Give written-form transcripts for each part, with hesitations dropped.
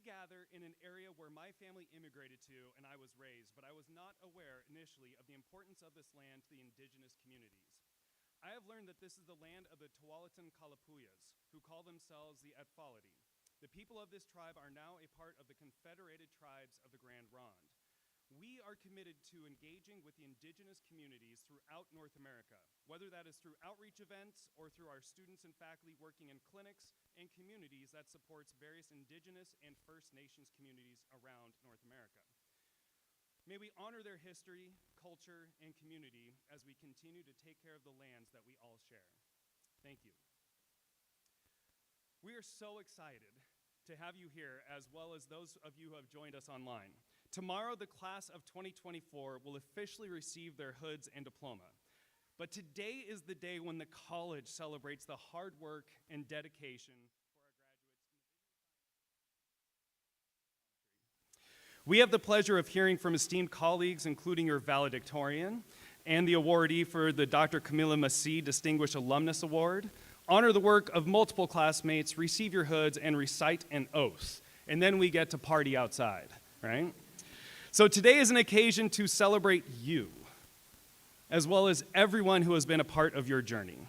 gather in an area where my family immigrated to and I was raised, but I was not aware initially of the importance of this land to the indigenous communities. I have learned that this is the land of the Tualatin Kalapuyas, who call themselves the Atfalati. The people of this tribe are now a part of the Confederated Tribes of the Grand Ronde. We are committed to engaging with the indigenous communities throughout North America, whether that is through outreach events or through our students and faculty working in clinics and communities that supports various indigenous and First Nations communities around North America. May we honor their history, culture, and community as we continue to take care of the lands that we all share. Thank you. We are so excited to have you here, as well as those of you who have joined us online. Tomorrow, the class of 2024 will officially receive their hoods and diploma. But today is the day when the college celebrates the hard work and dedication for our graduates. We have the pleasure of hearing from esteemed colleagues, including your valedictorian and the awardee for the Dr. Camilla Massey Distinguished Alumnus Award. Honor the work of multiple classmates, receive your hoods, and recite an oath. And then we get to party outside, right? So today is an occasion to celebrate you, as well as everyone who has been a part of your journey.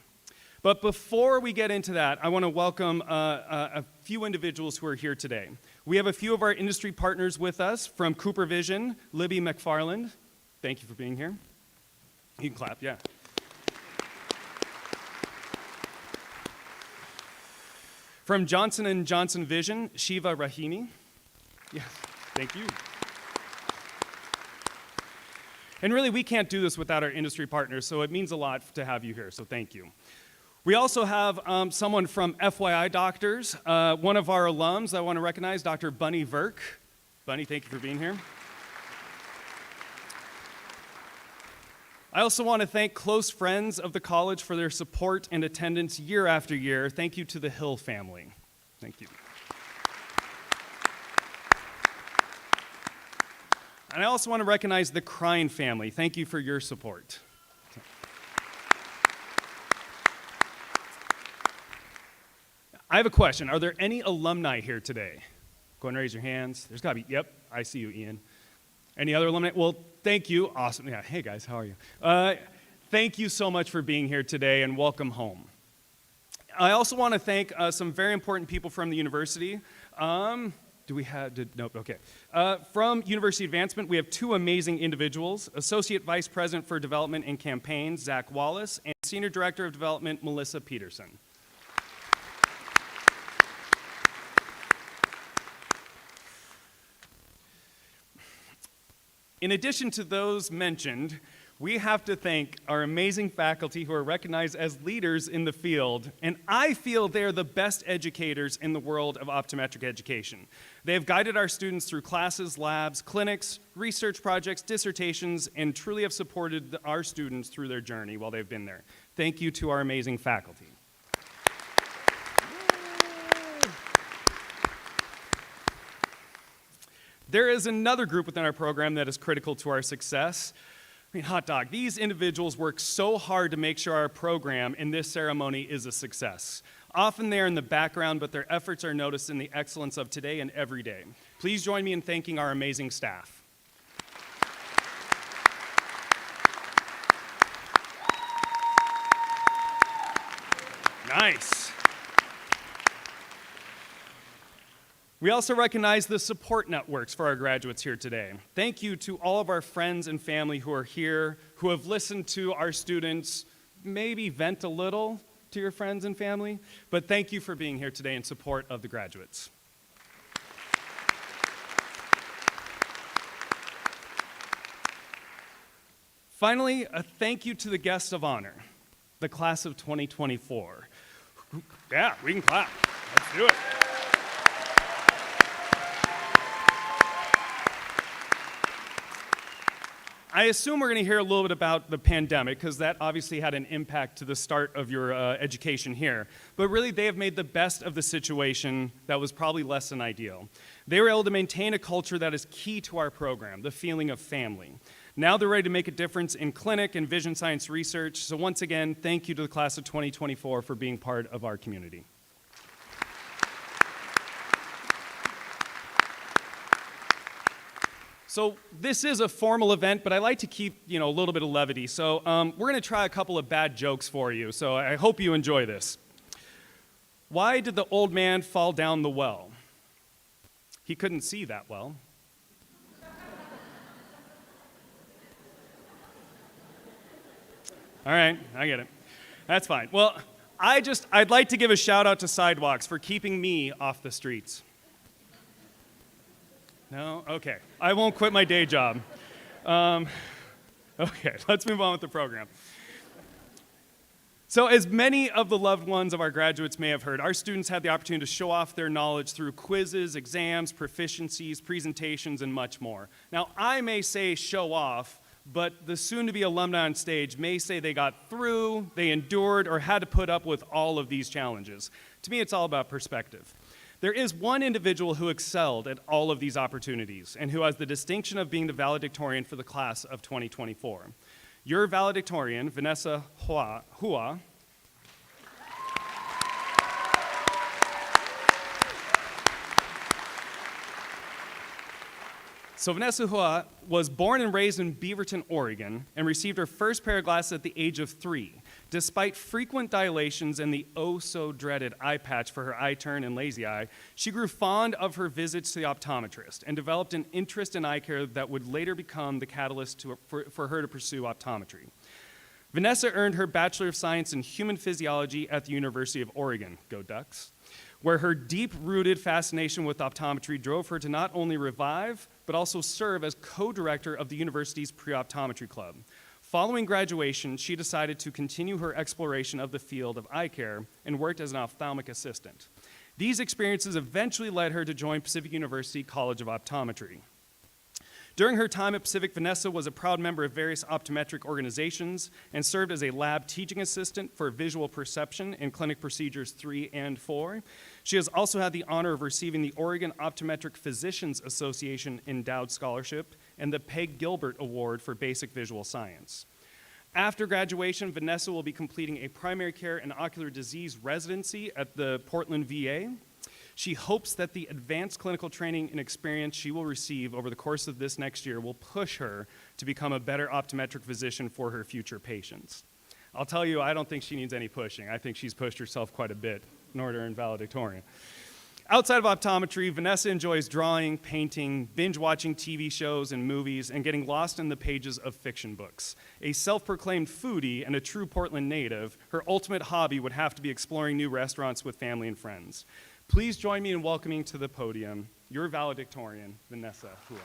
But before we get into that, I want to welcome a few individuals who are here today. We have a few of our industry partners with us from Cooper Vision, Libby McFarland. Thank you for being here. You can clap, yeah. From Johnson & Johnson Vision, Shiva Rahimi. Yeah, thank you. And really, we can't do this without our industry partners, so it means a lot to have you here, so thank you. We also have someone from FYI Doctors, one of our alums I want to recognize, Dr. Bunny Verk. Bunny, thank you for being here. I also want to thank close friends of the college for their support and attendance year after year. Thank you to the Hill family. Thank you. And I also want to recognize the Crine family. Thank you for your support. I have a question. Are there any alumni here today? Go ahead and raise your hands. There's got to be, yep, I see you, Ian. Any other alumni? Well, thank you. Awesome. Yeah. Hey, guys, how are you? Thank you so much for being here today, and welcome home. I also want to thank some very important people from the university. Nope, okay. From University Advancement, we have two amazing individuals, Associate Vice President for Development and Campaigns, Zach Wallace, and Senior Director of Development, Melissa Peterson. In addition to those mentioned, we have to thank our amazing faculty who are recognized as leaders in the field, and I feel they're the best educators in the world of optometric education. They have guided our students through classes, labs, clinics, research projects, dissertations, and truly have supported our students through their journey while they've been there. Thank you to our amazing faculty. There is another group within our program that is critical to our success. I mean, hot dog, these individuals work so hard to make sure our program in this ceremony is a success. Often they're in the background, but their efforts are noticed in the excellence of today and every day. Please join me in thanking our amazing staff. Nice. We also recognize the support networks for our graduates here today. Thank you to all of our friends and family who are here, who have listened to our students maybe vent a little to your friends and family, but thank you for being here today in support of the graduates. Finally, a thank you to the guests of honor, the class of 2024. Yeah, we can clap. Let's do it. I assume we're going to hear a little bit about the pandemic, because that obviously had an impact to the start of your education here. But really, they have made the best of the situation that was probably less than ideal. They were able to maintain a culture that is key to our program, the feeling of family. Now they're ready to make a difference in clinic and vision science research. So once again, thank you to the class of 2024 for being part of our community. So this is a formal event, but I like to keep, a little bit of levity. So we're going to try a couple of bad jokes for you. So I hope you enjoy this. Why did the old man fall down the well? He couldn't see that well. All right, I get it. That's fine. Well, I'd like to give a shout out to sidewalks for keeping me off the streets. No? Okay. I won't quit my day job. Okay, let's move on with the program. So as many of the loved ones of our graduates may have heard, our students had the opportunity to show off their knowledge through quizzes, exams, proficiencies, presentations, and much more. Now, I may say show off, but the soon-to-be alumni on stage may say they got through, they endured, or had to put up with all of these challenges. To me, it's all about perspective. There is one individual who excelled at all of these opportunities and who has the distinction of being the valedictorian for the class of 2024. Your valedictorian, Vanessa Hua. So Vanessa Hua was born and raised in Beaverton, Oregon, and received her first pair of glasses at the age of 3. Despite frequent dilations and the oh-so-dreaded eye patch for her eye turn and lazy eye, she grew fond of her visits to the optometrist and developed an interest in eye care that would later become the catalyst for her to pursue optometry. Vanessa earned her Bachelor of Science in Human Physiology at the University of Oregon, go Ducks, where her deep-rooted fascination with optometry drove her to not only revive, but also serve as co-director of the university's pre-optometry club. Following graduation, she decided to continue her exploration of the field of eye care and worked as an ophthalmic assistant. These experiences eventually led her to join Pacific University College of Optometry. During her time at Pacific, Vanessa was a proud member of various optometric organizations and served as a lab teaching assistant for visual perception in clinic procedures 3 and 4. She has also had the honor of receiving the Oregon Optometric Physicians Association Endowed Scholarship and the Peg Gilbert Award for Basic Visual Science. After graduation, Vanessa will be completing a primary care and ocular disease residency at the Portland VA. She hopes that the advanced clinical training and experience she will receive over the course of this next year will push her to become a better optometric physician for her future patients. I'll tell you, I don't think she needs any pushing. I think she's pushed herself quite a bit in order to earn valedictorian. Outside of optometry, Vanessa enjoys drawing, painting, binge-watching TV shows and movies, and getting lost in the pages of fiction books. A self-proclaimed foodie and a true Portland native, her ultimate hobby would have to be exploring new restaurants with family and friends. Please join me in welcoming to the podium your valedictorian, Vanessa Hua.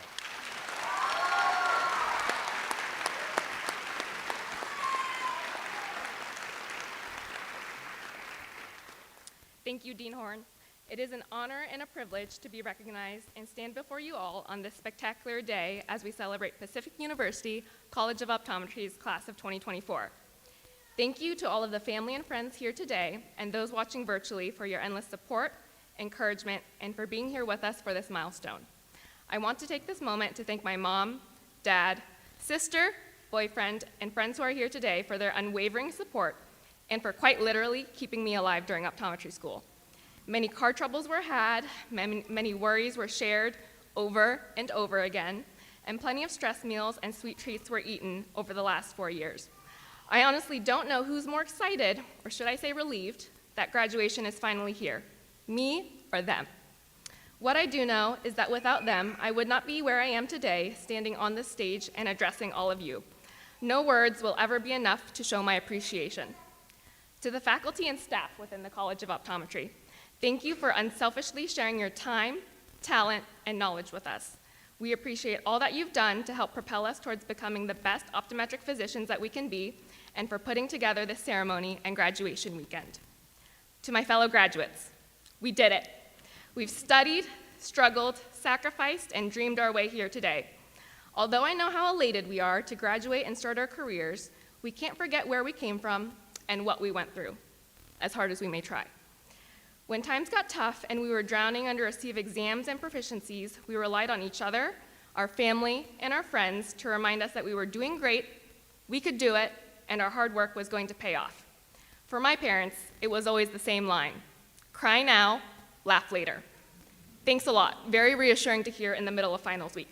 Thank you, Dean Horn. It is an honor and a privilege to be recognized and stand before you all on this spectacular day as we celebrate Pacific University College of Optometry's class of 2024. Thank you to all of the family and friends here today and those watching virtually for your endless support, encouragement, and for being here with us for this milestone. I want to take this moment to thank my mom, dad, sister, boyfriend, and friends who are here today for their unwavering support and for quite literally keeping me alive during optometry school. Many car troubles were had, many worries were shared over and over again, and plenty of stress meals and sweet treats were eaten over the last 4 years. I honestly don't know who's more excited, or should I say relieved, that graduation is finally here, me or them. What I do know is that without them, I would not be where I am today, standing on this stage and addressing all of you. No words will ever be enough to show my appreciation. To the faculty and staff within the College of Optometry, thank you for unselfishly sharing your time, talent, and knowledge with us. We appreciate all that you've done to help propel us towards becoming the best optometric physicians that we can be, and for putting together this ceremony and graduation weekend. To my fellow graduates, we did it. We've studied, struggled, sacrificed, and dreamed our way here today. Although I know how elated we are to graduate and start our careers, we can't forget where we came from and what we went through, as hard as we may try. When times got tough and we were drowning under a sea of exams and proficiencies, we relied on each other, our family, and our friends to remind us that we were doing great, we could do it, and our hard work was going to pay off. For my parents, it was always the same line: cry now, laugh later. Thanks a lot. Very reassuring to hear in the middle of finals week.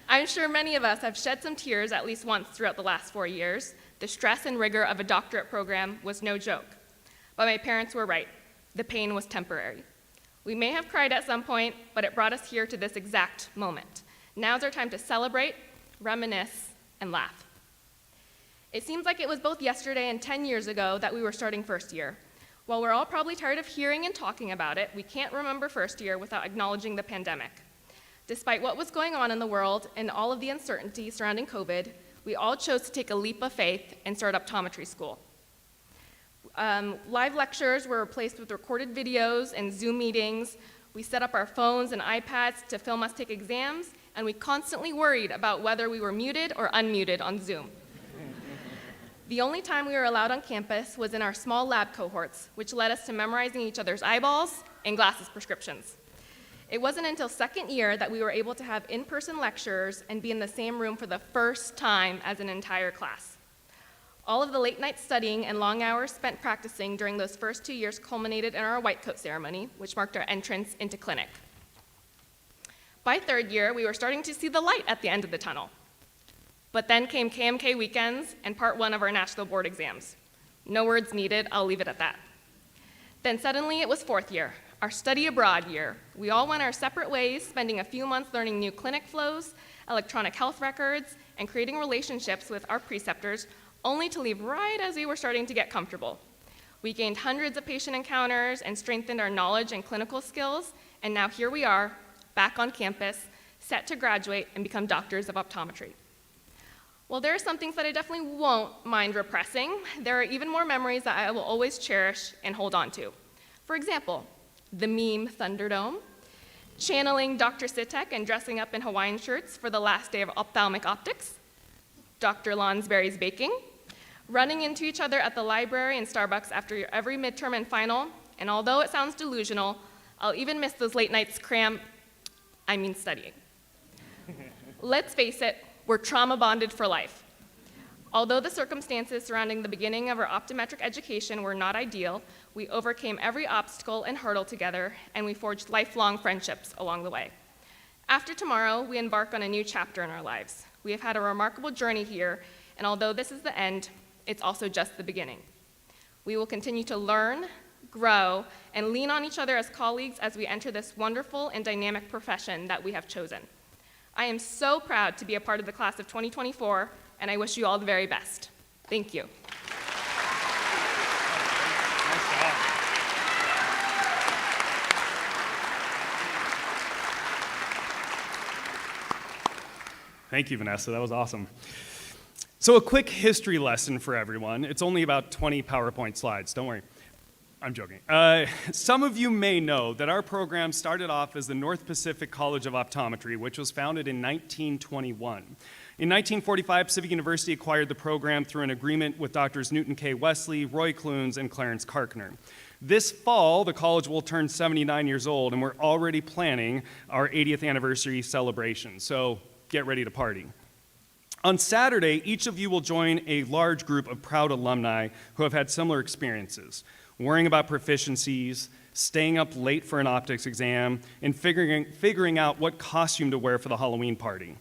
I'm sure many of us have shed some tears at least once throughout the last 4 years. The stress and rigor of a doctorate program was no joke. But my parents were right. The pain was temporary. We may have cried at some point, but it brought us here to this exact moment. Now's our time to celebrate, reminisce, and laugh. It seems like it was both yesterday and 10 years ago that we were starting first year. While we're all probably tired of hearing and talking about it, we can't remember first year without acknowledging the pandemic. Despite what was going on in the world and all of the uncertainty surrounding COVID, we all chose to take a leap of faith and start optometry school. Live lectures were replaced with recorded videos and Zoom meetings. We set up our phones and iPads to film us take exams, and we constantly worried about whether we were muted or unmuted on Zoom. The only time we were allowed on campus was in our small lab cohorts, which led us to memorizing each other's eyeballs and glasses prescriptions. It wasn't until second year that we were able to have in-person lectures and be in the same room for the first time as an entire class. All of the late night studying and long hours spent practicing during those first 2 years culminated in our white coat ceremony, which marked our entrance into clinic. By third year, we were starting to see the light at the end of the tunnel. But then came KMK weekends and part 1 of our national board exams. No words needed, I'll leave it at that. Then suddenly it was fourth year, our study abroad year. We all went our separate ways, spending a few months learning new clinic flows, electronic health records, and creating relationships with our preceptors, only to leave right as we were starting to get comfortable. We gained hundreds of patient encounters and strengthened our knowledge and clinical skills, and now here we are, back on campus, set to graduate and become doctors of optometry. Well, there are some things that I definitely won't mind repressing. There are even more memories that I will always cherish and hold on to. For example, the meme Thunderdome, channeling Dr. Sitek and dressing up in Hawaiian shirts for the last day of ophthalmic optics, Dr. Lonsberry's baking, running into each other at the library and Starbucks after every midterm and final, and although it sounds delusional, I'll even miss those late nights studying. Let's face it, we're trauma bonded for life. Although the circumstances surrounding the beginning of our optometric education were not ideal, we overcame every obstacle and hurdle together, and we forged lifelong friendships along the way. After tomorrow, we embark on a new chapter in our lives. We have had a remarkable journey here, and although this is the end, it's also just the beginning. We will continue to learn, grow, and lean on each other as colleagues as we enter this wonderful and dynamic profession that we have chosen. I am so proud to be a part of the class of 2024, and I wish you all the very best. Thank you. Thank you, Vanessa. That was awesome. So a quick history lesson for everyone. It's only about 20 PowerPoint slides. Don't worry. I'm joking. Some of you may know that our program started off as the North Pacific College of Optometry, which was founded in 1921. In 1945, Pacific University acquired the program through an agreement with Drs. Newton K. Wesley, Roy Clunes, and Clarence Karkner. This fall, the college will turn 79 years old, and we're already planning our 80th anniversary celebration, so get ready to party. On Saturday, each of you will join a large group of proud alumni who have had similar experiences, worrying about proficiencies, staying up late for an optics exam, and figuring out what costume to wear for the Halloween party.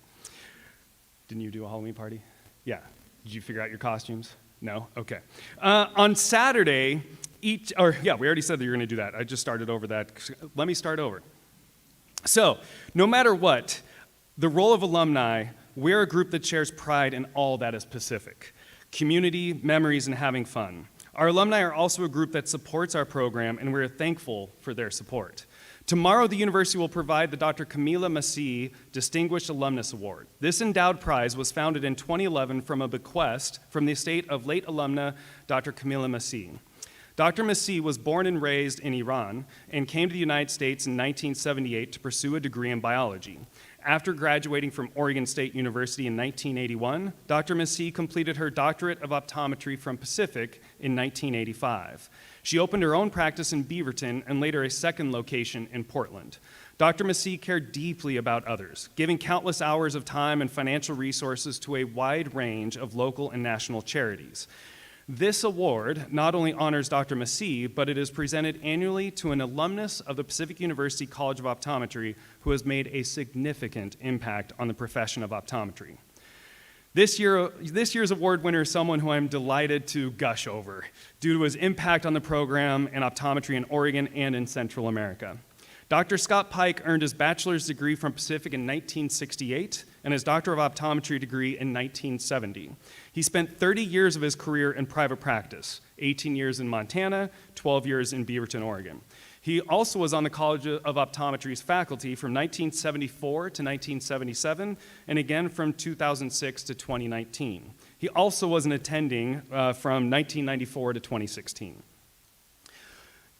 Didn't you do a Halloween party? Yeah. Did you figure out your costumes? No? Okay. On Saturday, we already said that you're going to do that. I just started over that. Let me start over. So, no matter what, the role of alumni, we're a group that shares pride in all that is Pacific. Community, memories, and having fun. Our alumni are also a group that supports our program, and we're thankful for their support. Tomorrow, the university will provide the Dr. Camila Massey Distinguished Alumnus Award. This endowed prize was founded in 2011 from a bequest from the estate of late alumna Dr. Camila Massey. Dr. Massey was born and raised in Iran and came to the United States in 1978 to pursue a degree in biology. After graduating from Oregon State University in 1981, Dr. Massey completed her doctorate of optometry from Pacific in 1985. She opened her own practice in Beaverton and later a second location in Portland. Dr. Massey cared deeply about others, giving countless hours of time and financial resources to a wide range of local and national charities. This award not only honors Dr. Massey, but it is presented annually to an alumnus of the Pacific University College of Optometry who has made a significant impact on the profession of optometry. This year's award winner is someone who I'm delighted to gush over due to his impact on the program and optometry in Oregon and in Central America. Dr. Scott Pike earned his bachelor's degree from Pacific in 1968 and his Doctor of Optometry degree in 1970. He spent 30 years of his career in private practice, 18 years in Montana, 12 years in Beaverton, Oregon. He also was on the College of Optometry's faculty from 1974 to 1977, and again from 2006 to 2019. He also was an attending from 1994 to 2016.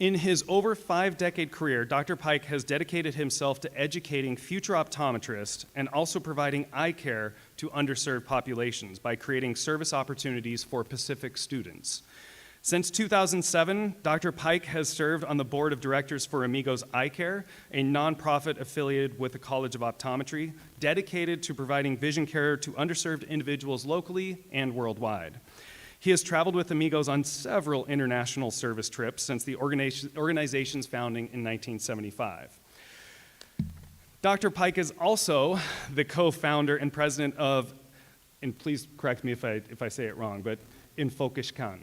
In his over 5-decade career, Dr. Pike has dedicated himself to educating future optometrists and also providing eye care to underserved populations by creating service opportunities for Pacific students. Since 2007, Dr. Pike has served on the board of directors for Amigos Eye Care, a nonprofit affiliated with the College of Optometry, dedicated to providing vision care to underserved individuals locally and worldwide. He has traveled with Amigos on several international service trips since the organization's founding in 1975. Dr. Pike is also the co-founder and president of, and please correct me if I say it wrong, but Infokishkan.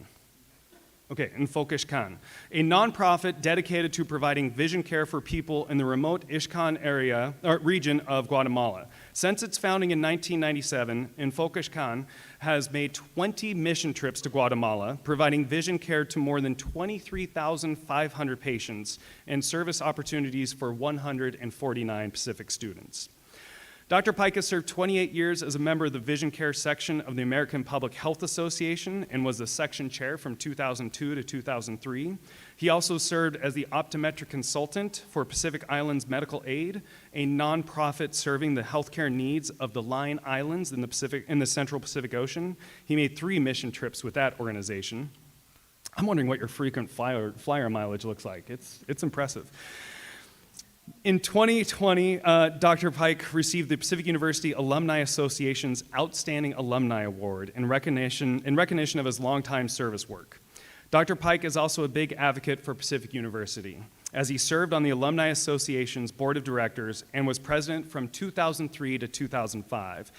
Okay, Infokishkan, a nonprofit dedicated to providing vision care for people in the remote Ishkan region of Guatemala. Since its founding in 1997, Infokishkan has made 20 mission trips to Guatemala, providing vision care to more than 23,500 patients and service opportunities for 149 Pacific students. Dr. Pike has served 28 years as a member of the Vision Care section of the American Public Health Association and was the section chair from 2002 to 2003. He also served as the optometric consultant for Pacific Islands Medical Aid, a nonprofit serving the healthcare needs of the Line Islands in the Central Pacific Ocean. He made 3 mission trips with that organization. I'm wondering what your frequent flyer mileage looks like. It's impressive. In 2020, Dr. Pike received the Pacific University Alumni Association's Outstanding Alumni Award in recognition of his longtime service work. Dr. Pike is also a big advocate for Pacific University, as he served on the Alumni Association's Board of Directors and was president from 2003 to 2005.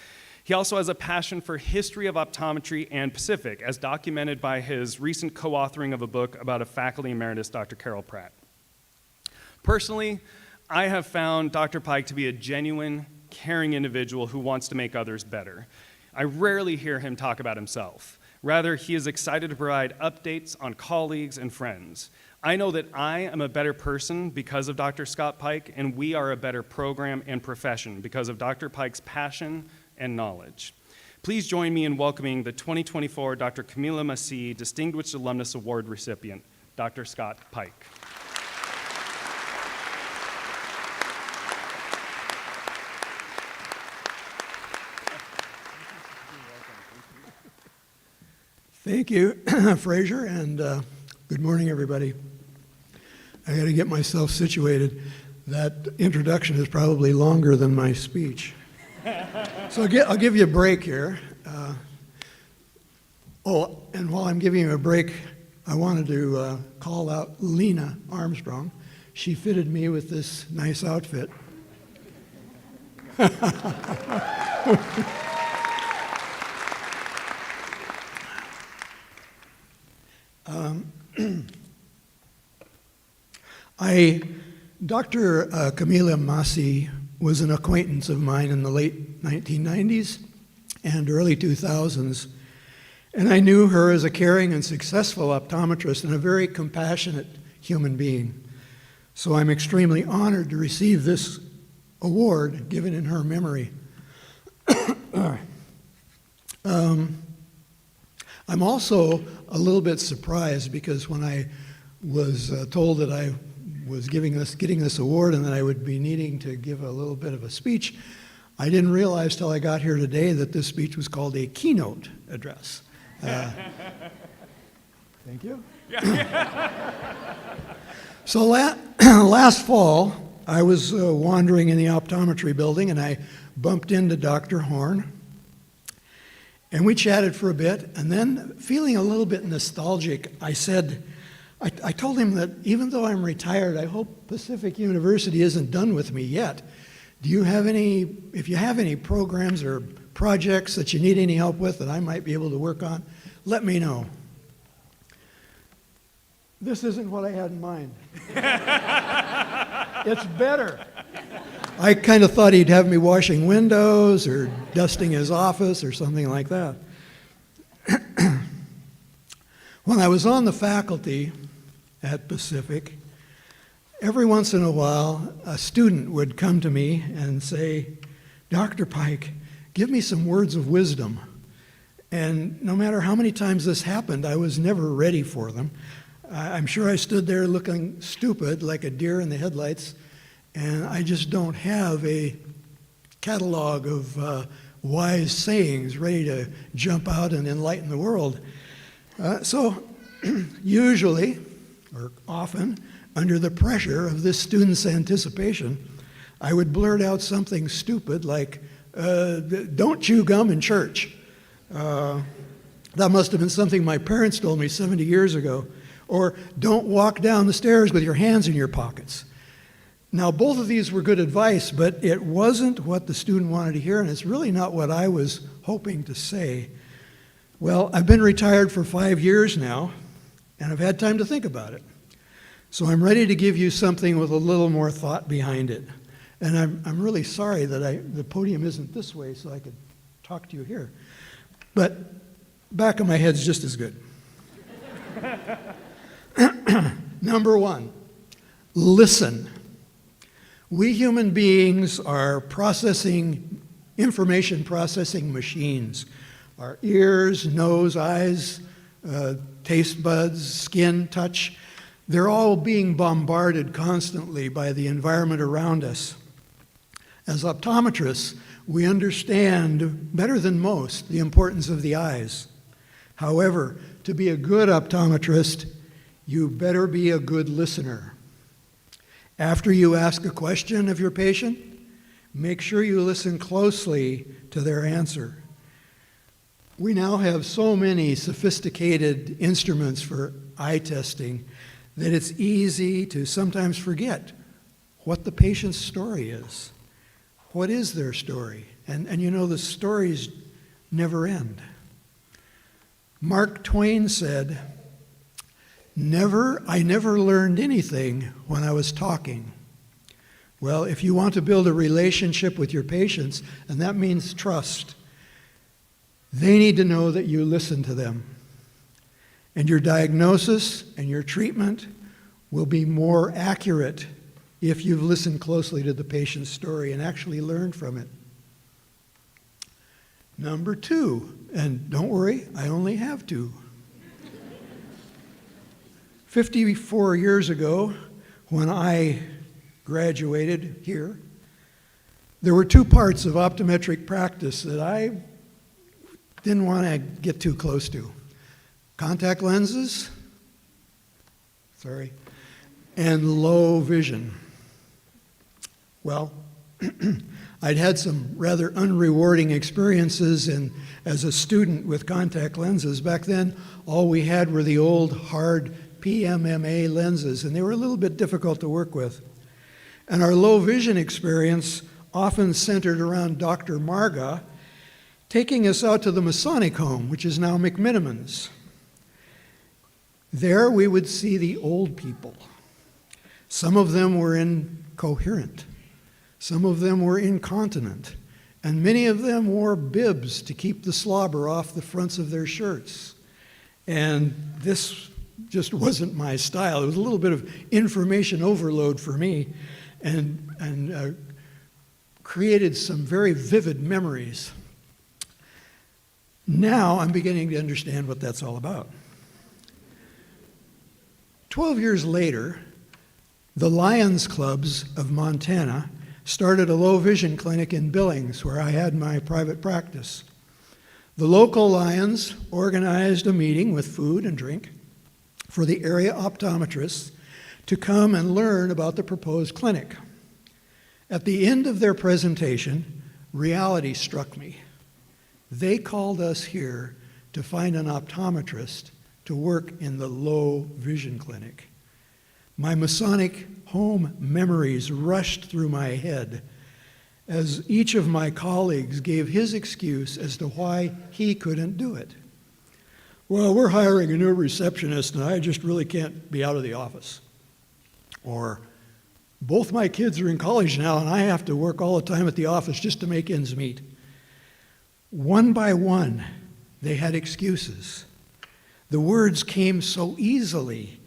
He also has a passion for history of optometry and Pacific, as documented by his recent co-authoring of a book about a faculty emeritus, Dr. Carol Pratt. Personally, I have found Dr. Pike to be a genuine, caring individual who wants to make others better. I rarely hear him talk about himself. Rather, he is excited to provide updates on colleagues and friends. I know that I am a better person because of Dr. Scott Pike, and we are a better program and profession because of Dr. Pike's passion and knowledge. Please join me in welcoming the 2024 Dr. Camila Massey Distinguished Alumnus Award recipient, Dr. Scott Pike. Thank you, Fraser, and good morning, everybody. I got to get myself situated. That introduction is probably longer than my speech. So I'll give you a break here. And while I'm giving you a break, I wanted to call out Lena Armstrong. She fitted me with this nice outfit. Dr. Camila Massey was an acquaintance of mine in the late 1990s and early 2000s, and I knew her as a caring and successful optometrist and a very compassionate human being. So I'm extremely honored to receive this award given in her memory. I'm also a little bit surprised because when I was told that I was getting this award and that I would be needing to give a little bit of a speech, I didn't realize till I got here today that this speech was called a keynote address. Thank you. So last fall, I was wandering in the optometry building and I bumped into Dr. Horn. And we chatted for a bit, and then feeling a little bit nostalgic, I told him that even though I'm retired, I hope Pacific University isn't done with me yet. If you have any programs or projects that you need any help with that I might be able to work on, let me know. This isn't what I had in mind. It's better. I kind of thought he'd have me washing windows or dusting his office or something like that. When I was on the faculty at Pacific, every once in a while, a student would come to me and say, "Dr. Pike, give me some words of wisdom." And no matter how many times this happened, I was never ready for them. I'm sure I stood there looking stupid like a deer in the headlights, and I just don't have a catalog of wise sayings ready to jump out and enlighten the world. So usually, or often, under the pressure of this student's anticipation, I would blurt out something stupid like, "Don't chew gum in church." That must have been something my parents told me 70 years ago. Or, "Don't walk down the stairs with your hands in your pockets." Now, both of these were good advice, but it wasn't what the student wanted to hear, and it's really not what I was hoping to say. Well, I've been retired for 5 years now, and I've had time to think about it. So I'm ready to give you something with a little more thought behind it. And I'm really sorry that the podium isn't this way so I could talk to you here. But back of my head's just as good. Number one, listen. We human beings are information processing machines. Our ears, nose, eyes, taste buds, skin, touch, they're all being bombarded constantly by the environment around us. As optometrists, we understand better than most the importance of the eyes. However, to be a good optometrist, you better be a good listener. After you ask a question of your patient, make sure you listen closely to their answer. We now have so many sophisticated instruments for eye testing that it's easy to sometimes forget what the patient's story is. What is their story? And you know, the stories never end. Mark Twain said, I never learned anything when I was talking." Well, if you want to build a relationship with your patients, and that means trust, they need to know that you listen to them. And your diagnosis and your treatment will be more accurate if you've listened closely to the patient's story and actually learned from it. Number two, and don't worry, I only have two. 54 years ago, when I graduated here, there were two parts of optometric practice that I didn't want to get too close to. Contact lenses, and low vision. Well, I'd had some rather unrewarding experiences as a student with contact lenses. Back then, all we had were the old hard PMMA lenses, and they were a little bit difficult to work with. And our low vision experience often centered around Dr. Marga taking us out to the Masonic home, which is now McMinimans. There we would see the old people. Some of them were incoherent. Some of them were incontinent. And many of them wore bibs to keep the slobber off the fronts of their shirts. And this just wasn't my style. It was a little bit of information overload for me and created some very vivid memories. Now I'm beginning to understand what that's all about. 12 years later, the Lions Clubs of Montana started a low vision clinic in Billings, where I had my private practice. The local Lions organized a meeting with food and drink for the area optometrists to come and learn about the proposed clinic. At the end of their presentation, reality struck me. They called us here to find an optometrist to work in the low vision clinic. My Masonic home memories rushed through my head as each of my colleagues gave his excuse as to why he couldn't do it. Well, we're hiring a new receptionist and I just really can't be out of the office. Or, both my kids are in college now and I have to work all the time at the office just to make ends meet. One by one, they had excuses. The words came so easily.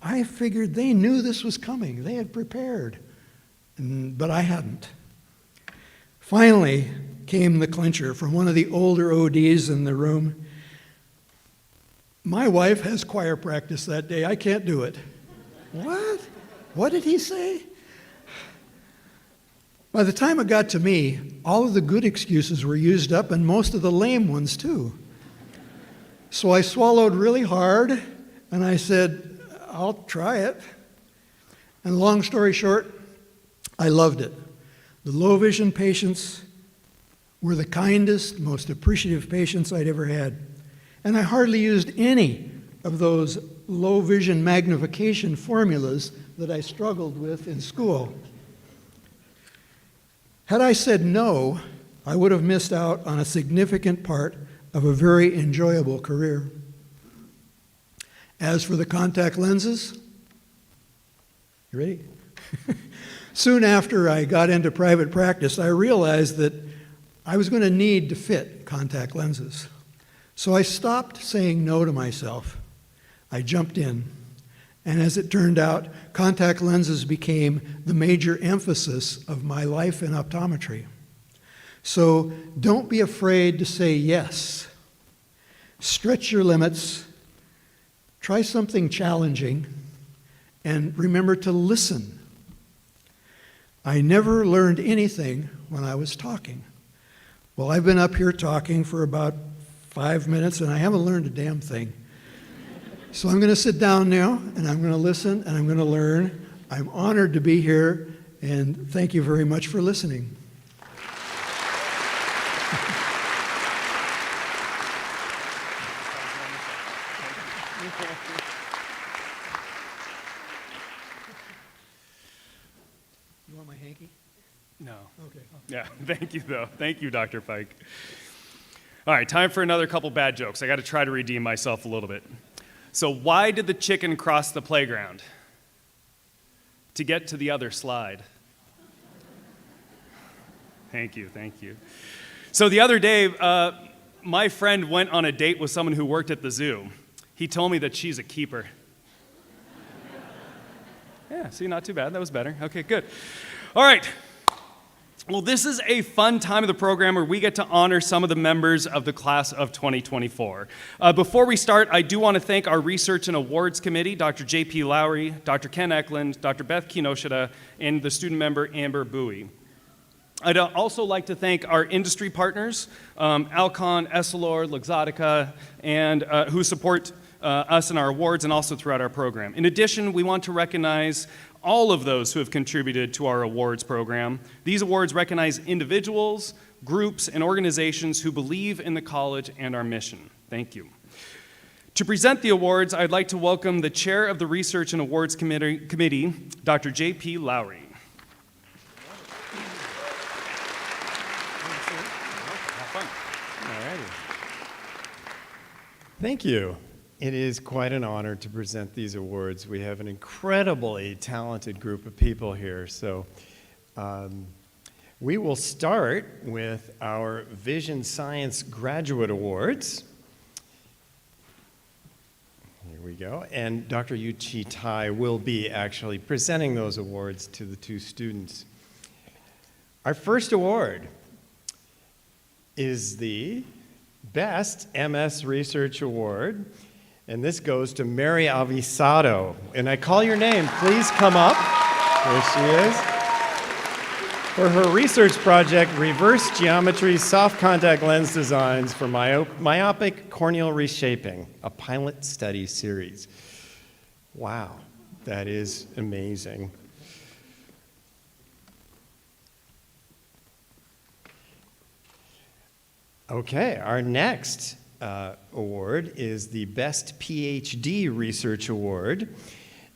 I figured they knew this was coming. They had prepared, but I hadn't. Finally came the clincher from one of the older ODs in the room. My wife has choir practice that day. I can't do it. What? What did he say? By the time it got to me, all of the good excuses were used up and most of the lame ones too. So I swallowed really hard and I said, I'll try it. And long story short, I loved it. The low vision patients were the kindest, most appreciative patients I'd ever had. And I hardly used any of those low vision magnification formulas that I struggled with in school. Had I said no, I would have missed out on a significant part of a very enjoyable career. As for the contact lenses, you ready? Soon after I got into private practice, I realized that I was going to need to fit contact lenses. So I stopped saying no to myself. I jumped in. And as it turned out, contact lenses became the major emphasis of my life in optometry. So don't be afraid to say yes. Stretch your limits, try something challenging, and remember to listen. I never learned anything when I was talking. Well, I've been up here talking for about 5 minutes and I haven't learned a damn thing. So I'm going to sit down now, and I'm going to listen, and I'm going to learn. I'm honored to be here, and thank you very much for listening. You want my hanky? No. Okay. Yeah, thank you, though. Thank you, Dr. Pike. All right, time for another couple bad jokes. I got to try to redeem myself a little bit. So why did the chicken cross the playground? To get to the other slide. Thank you, thank you. So the other day, my friend went on a date with someone who worked at the zoo. He told me that she's a keeper. Yeah, see, not too bad. That was better. Okay, good. All right. Well, this is a fun time of the program where we get to honor some of the members of the class of 2024. Before we start, I do want to thank our Research and Awards Committee, Dr. J.P. Lowry, Dr. Ken Eklund, Dr. Beth Kinoshita, and the student member Amber Bowie. I'd also like to thank our industry partners, Alcon, Essilor, Luxottica, and who support us in our awards and also throughout our program. In addition, we want to recognize all of those who have contributed to our awards program. These awards recognize individuals, groups, and organizations who believe in the college and our mission. Thank you. To present the awards, I'd like to welcome the Chair of the Research and Awards Committee, Dr. J.P. Lowry. Thank you. It is quite an honor to present these awards. We have an incredibly talented group of people here. So we will start with our Vision Science Graduate Awards. Here we go. And Dr. Yuchi Tai will be actually presenting those awards to the two students. Our first award is the Best MS Research Award. And this goes to Mary Avisado. And I call your name. Please come up. There she is. For her research project, Reverse Geometry Soft Contact Lens Designs for Myopic Corneal Reshaping, a pilot study series. Wow, that is amazing. Okay, our next award is the Best PhD Research Award,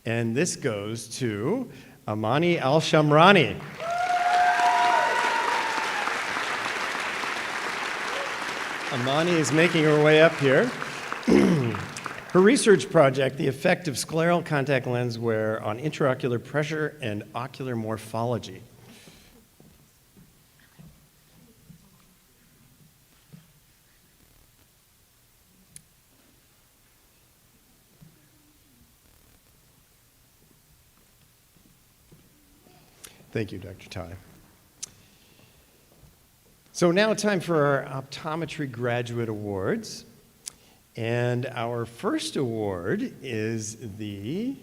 and this goes to Amani Al-Shamrani. Amani is making her way up here. Her research project, The Effect of Scleral Contact Lens Wear on Intraocular Pressure and Ocular Morphology. Thank you, Dr. Ty. So now time for our Optometry Graduate Awards. And our first award is the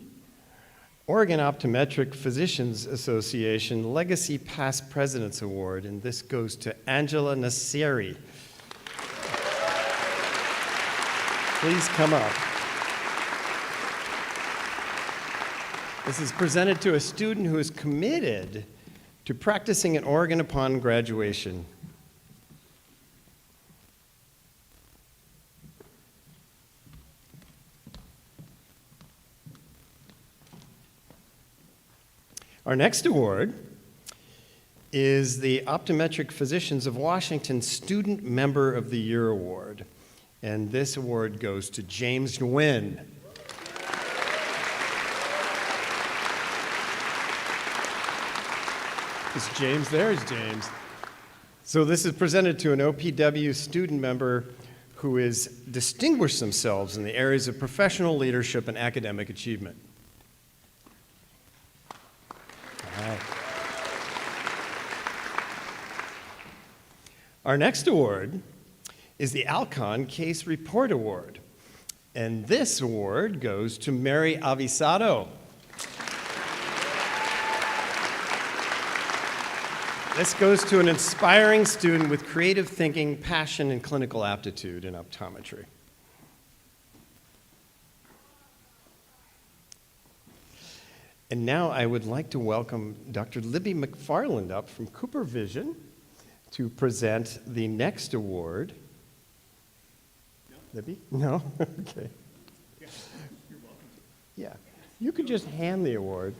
Oregon Optometric Physicians Association Legacy Past Presidents Award, and this goes to Angela Nasseri. Please come up. This is presented to a student who is committed to practicing in Oregon upon graduation. Our next award is the Optometric Physicians of Washington Student Member of the Year Award. And this award goes to James Nguyen. Is James there? Is James? So this is presented to an OPW student member who has distinguished themselves in the areas of professional leadership and academic achievement. Our next award is the Alcon Case Report Award, and this award goes to Mary Avisado. This goes to an inspiring student with creative thinking, passion, and clinical aptitude in optometry. And now I would like to welcome Dr. Libby McFarland up from Cooper Vision to present the next award. No. Libby? No? Okay. Yeah, you're welcome. Yeah. You could just hand the award.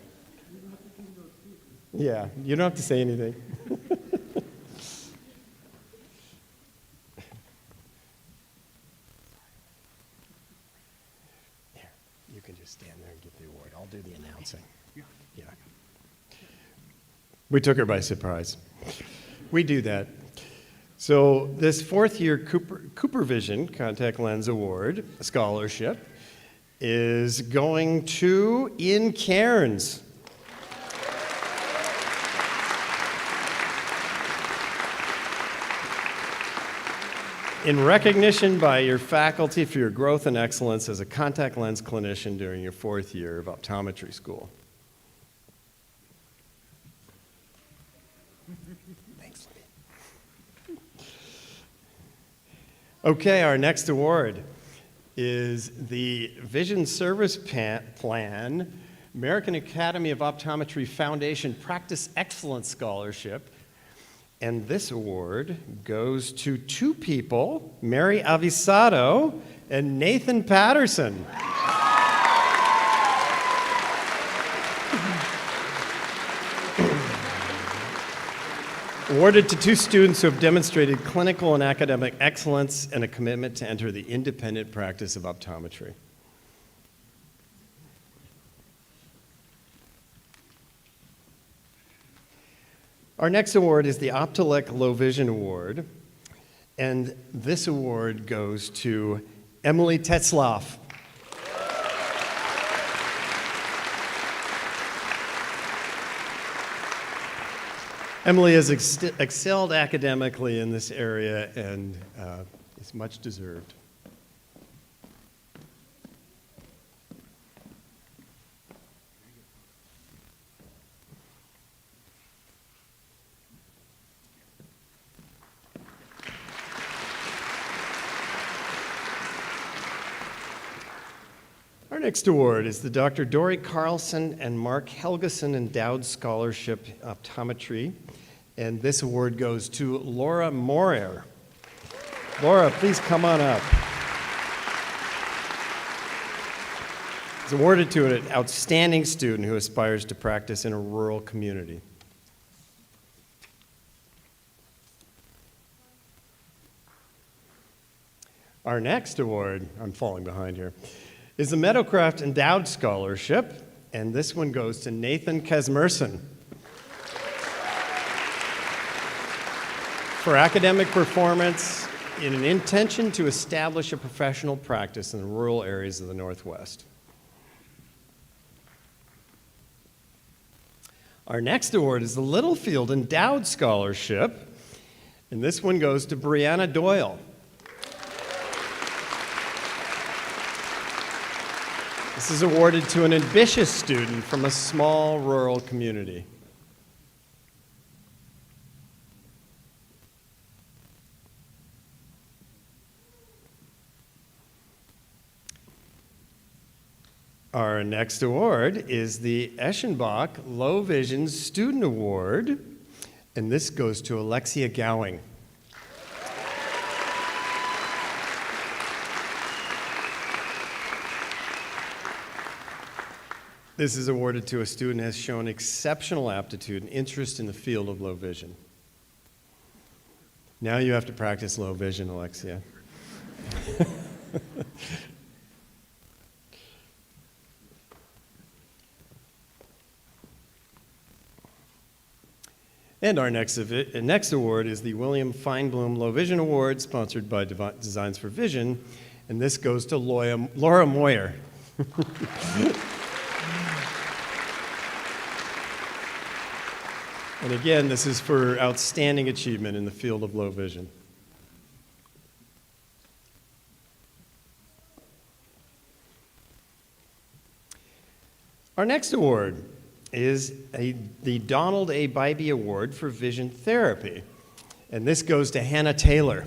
Yeah, you don't have to say anything. There, you can just stand there and get the award. I'll do the announcing. Yeah. We took her by surprise. We do that. So this fourth year Cooper Vision Contact Lens Award scholarship is going to Ian Cairns. In recognition by your faculty for your growth and excellence as a contact lens clinician during your fourth year of optometry school. Thanks, Libby. Okay, our next award is the Vision Service Plan American Academy of Optometry Foundation Practice Excellence Scholarship. And this award goes to two people, Mary Avisado and Nathan Patterson. Awarded to two students who have demonstrated clinical and academic excellence and a commitment to enter the independent practice of optometry. Our next award is the Optelec Low Vision Award, and this award goes to Emily Tetzlaff. Emily has excelled academically in this area and is much deserved. Our next award is the Dr. Dory Carlson and Mark Helgeson Endowed Scholarship Optometry, and this award goes to Laura Morer. Laura, please come on up. It's awarded to an outstanding student who aspires to practice in a rural community. Our next award, I'm falling behind here, is the Meadowcraft Endowed Scholarship, and this one goes to Nathan Kesmerson for academic performance in an intention to establish a professional practice in the rural areas of the Northwest. Our next award is the Littlefield Endowed Scholarship, and this one goes to Brianna Doyle. This is awarded to an ambitious student from a small rural community. Our next award is the Eschenbach Low Vision Student Award, and this goes to Alexia Gowing. This is awarded to a student who has shown exceptional aptitude and interest in the field of low vision. Now you have to practice low vision, Alexia. And our next award is the William Feinblum Low Vision Award, sponsored by Designs for Vision, and this goes to Laura Moyer. And again, this is for outstanding achievement in the field of low vision. Our next award is the Donald A. Bybee Award for Vision Therapy, and this goes to Hannah Taylor.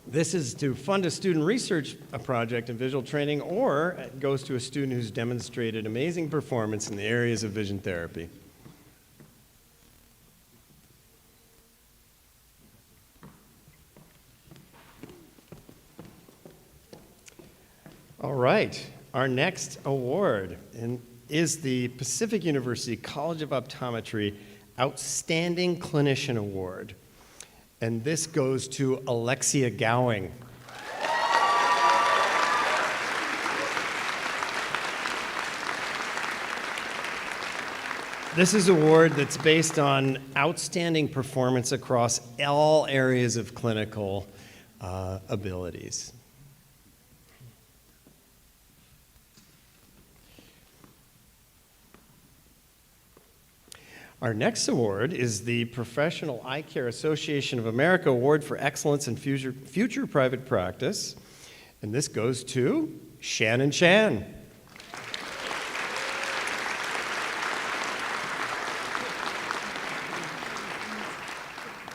This is to fund a student research project in visual training, or it goes to a student who's demonstrated amazing performance in the areas of vision therapy. All right, our next award is the Pacific University College of Optometry Outstanding Clinician Award. And this goes to Alexia Gowing. This is an award that's based on outstanding performance across all areas of clinical abilities. Our next award is the Professional Eye Care Association of America Award for Excellence in Future Private Practice, and this goes to Shannon Chan.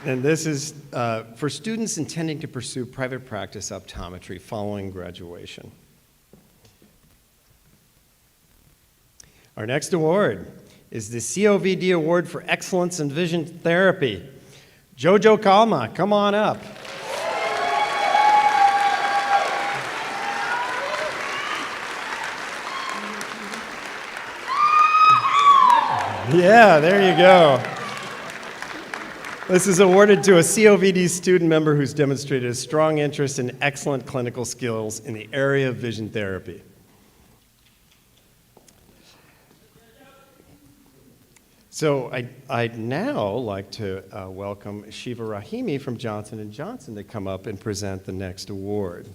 And this is for students intending to pursue private practice optometry following graduation. Our next award is the COVD Award for Excellence in Vision Therapy. Jojo Kalma, come on up. Yeah, there you go. This is awarded to a COVD student member who's demonstrated a strong interest in excellent clinical skills in the area of vision therapy. So I'd now like to welcome Shiva Rahimi from Johnson & Johnson to come up and present the next award.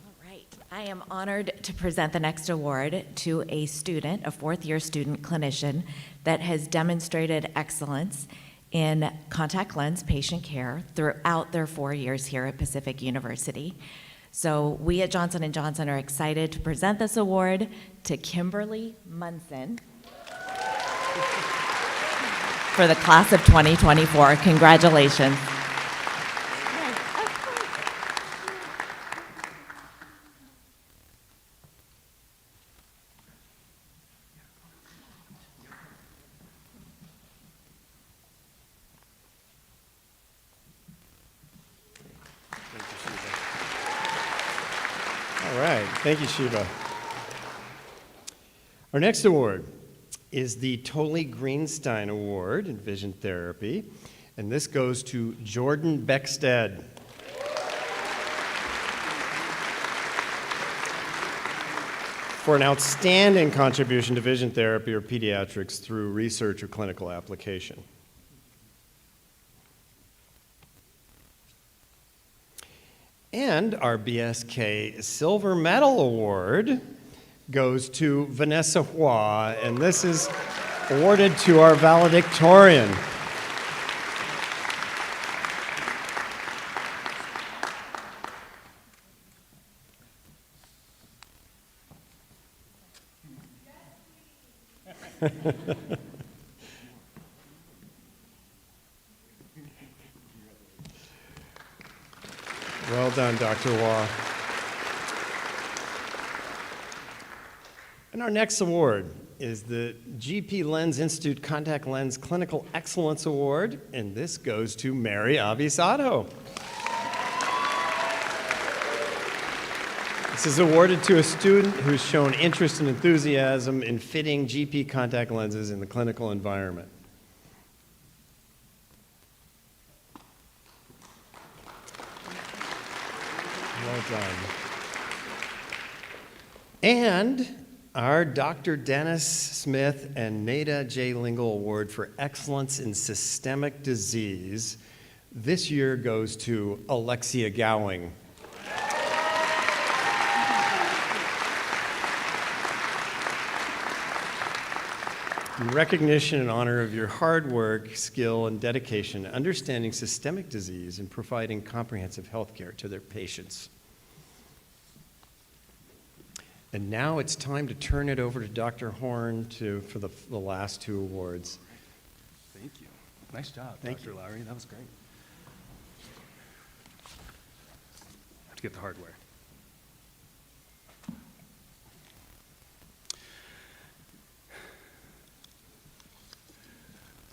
All right. I am honored to present the next award to a student, a fourth-year student clinician, that has demonstrated excellence in contact lens patient care throughout their 4 years here at Pacific University. So we at Johnson & Johnson are excited to present this award to Kimberly Munson for the class of 2024. Congratulations. Thank you, Shiva. Our next award is the Tolley Greenstein Award in Vision Therapy, and this goes to Jordan Beckstead. For an outstanding contribution to vision therapy or pediatrics through research or clinical application. And our BSK Silver Medal Award goes to Vanessa Hua, and this is awarded to our valedictorian. Well done, Dr. Hua. And our next award is the GP Lens Institute Contact Lens Clinical Excellence Award, and this goes to Mary Avisado. This is awarded to a student who's shown interest and enthusiasm in fitting GP contact lenses in the clinical environment. Well done. And our Dr. Dennis Smith and Nada J. Lingle Award for Excellence in Systemic Disease this year goes to Alexia Gowing. In recognition and honor of your hard work, skill, and dedication in understanding systemic disease and providing comprehensive health care to their patients. And now it's time to turn it over to Dr. Horn for the last two awards. Thank you. Nice job, Thank Dr. Lowry. That was great. Have to get the hardware.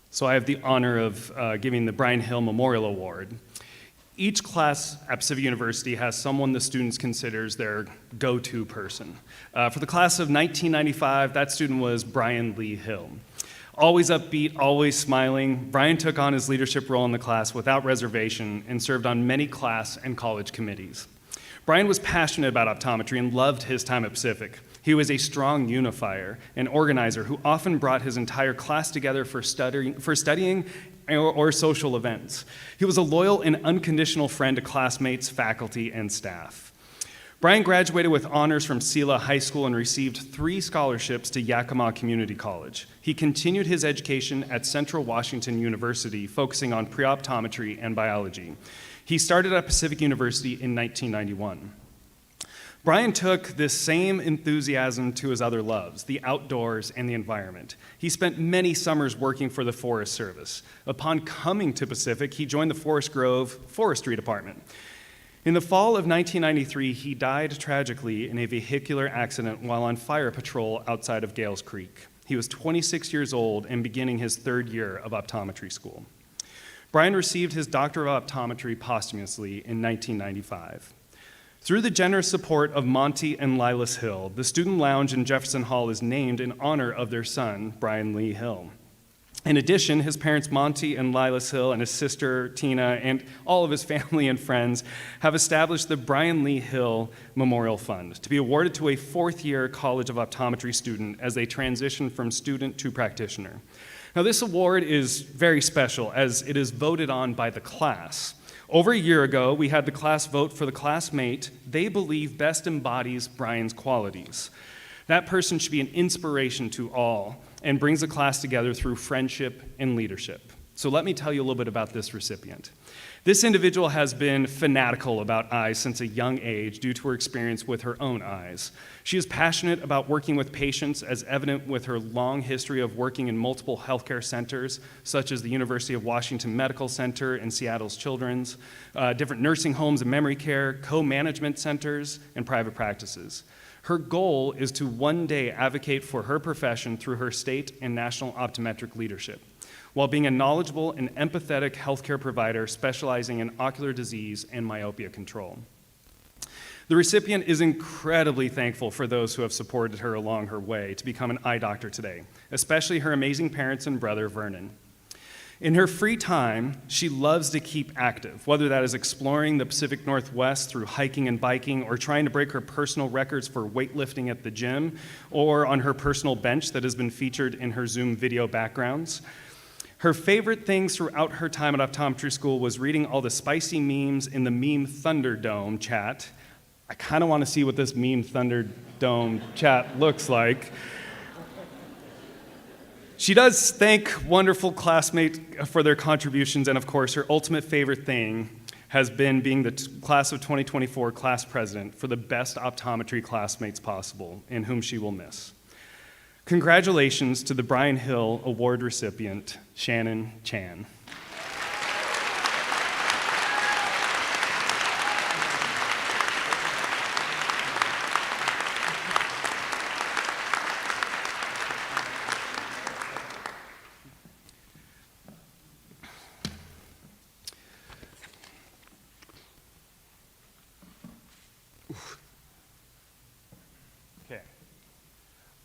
So I have the honor of giving the Brian Hill Memorial Award. Each class at Pacific University has someone the students considers their go-to person. For the class of 1995, that student was Brian Lee Hill. Always upbeat, always smiling, Brian took on his leadership role in the class without reservation and served on many class and college committees. Brian was passionate about optometry and loved his time at Pacific. He was a strong unifier and organizer who often brought his entire class together for studying or social events. He was a loyal and unconditional friend to classmates, faculty, and staff. Brian graduated with honors from Sela High School and received 3 scholarships to Yakima Community College. He continued his education at Central Washington University, focusing on pre-optometry and biology. He started at Pacific University in 1991. Brian took this same enthusiasm to his other loves, the outdoors and the environment. He spent many summers working for the Forest Service. Upon coming to Pacific, he joined the Forest Grove Forestry Department. In the fall of 1993, he died tragically in a vehicular accident while on fire patrol outside of Gales Creek. He was 26 years old and beginning his 3rd year of optometry school. Brian received his Doctor of Optometry posthumously in 1995. Through the generous support of Monty and Lilas Hill, the Student Lounge in Jefferson Hall is named in honor of their son, Brian Lee Hill. In addition, his parents, Monty and Lilas Hill, and his sister, Tina, and all of his family and friends have established the Brian Lee Hill Memorial Fund to be awarded to a 4th-year College of Optometry student as they transition from student to practitioner. Now, this award is very special as it is voted on by the class. Over a year ago, we had the class vote for the classmate they believe best embodies Brian's qualities. That person should be an inspiration to all and brings the class together through friendship and leadership. So let me tell you a little bit about this recipient. This individual has been fanatical about eyes since a young age due to her experience with her own eyes. She is passionate about working with patients, as evident with her long history of working in multiple healthcare centers, such as the University of Washington Medical Center and Seattle's Children's, different nursing homes and memory care, co-management centers, and private practices. Her goal is to one day advocate for her profession through her state and national optometric leadership, while being a knowledgeable and empathetic healthcare provider specializing in ocular disease and myopia control. The recipient is incredibly thankful for those who have supported her along her way to become an eye doctor today, especially her amazing parents and brother, Vernon. In her free time, she loves to keep active, whether that is exploring the Pacific Northwest through hiking and biking, or trying to break her personal records for weightlifting at the gym, or on her personal bench that has been featured in her Zoom video backgrounds. Her favorite things throughout her time at optometry school was reading all the spicy memes in the Meme Thunderdome chat. I kind of want to see what this Meme Thunderdome chat looks like. She does thank wonderful classmates for their contributions, and of course, her ultimate favorite thing has been being the class of 2024 class president for the best optometry classmates possible, and whom she will miss. Congratulations to the Brian Hill Award recipient, Shannon Chan.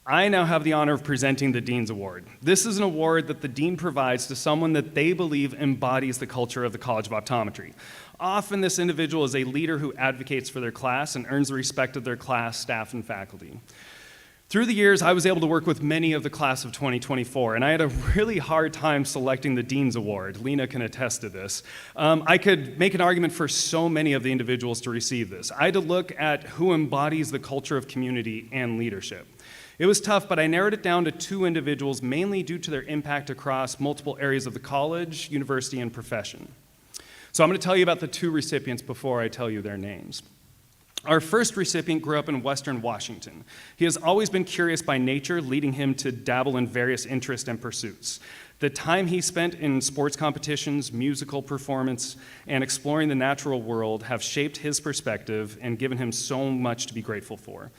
I now have the honor of presenting the Dean's Award. This is an award that the Dean provides to someone that they believe embodies the culture of the College of Optometry. Often this individual is a leader who advocates for their class and earns the respect of their class, staff, and faculty. Through the years, I was able to work with many of the class of 2024, and I had a really hard time selecting the Dean's Award. Lena can attest to this. I could make an argument for so many of the individuals to receive this. I had to look at who embodies the culture of community and leadership. It was tough, but I narrowed it down to 2 individuals, mainly due to their impact across multiple areas of the college, university, and profession. So I'm going to tell you about the 2 recipients before I tell you their names. Our first recipient grew up in Western Washington. He has always been curious by nature, leading him to dabble in various interests and pursuits. The time he spent in sports competitions, musical performance, and exploring the natural world have shaped his perspective and given him so much to be grateful for.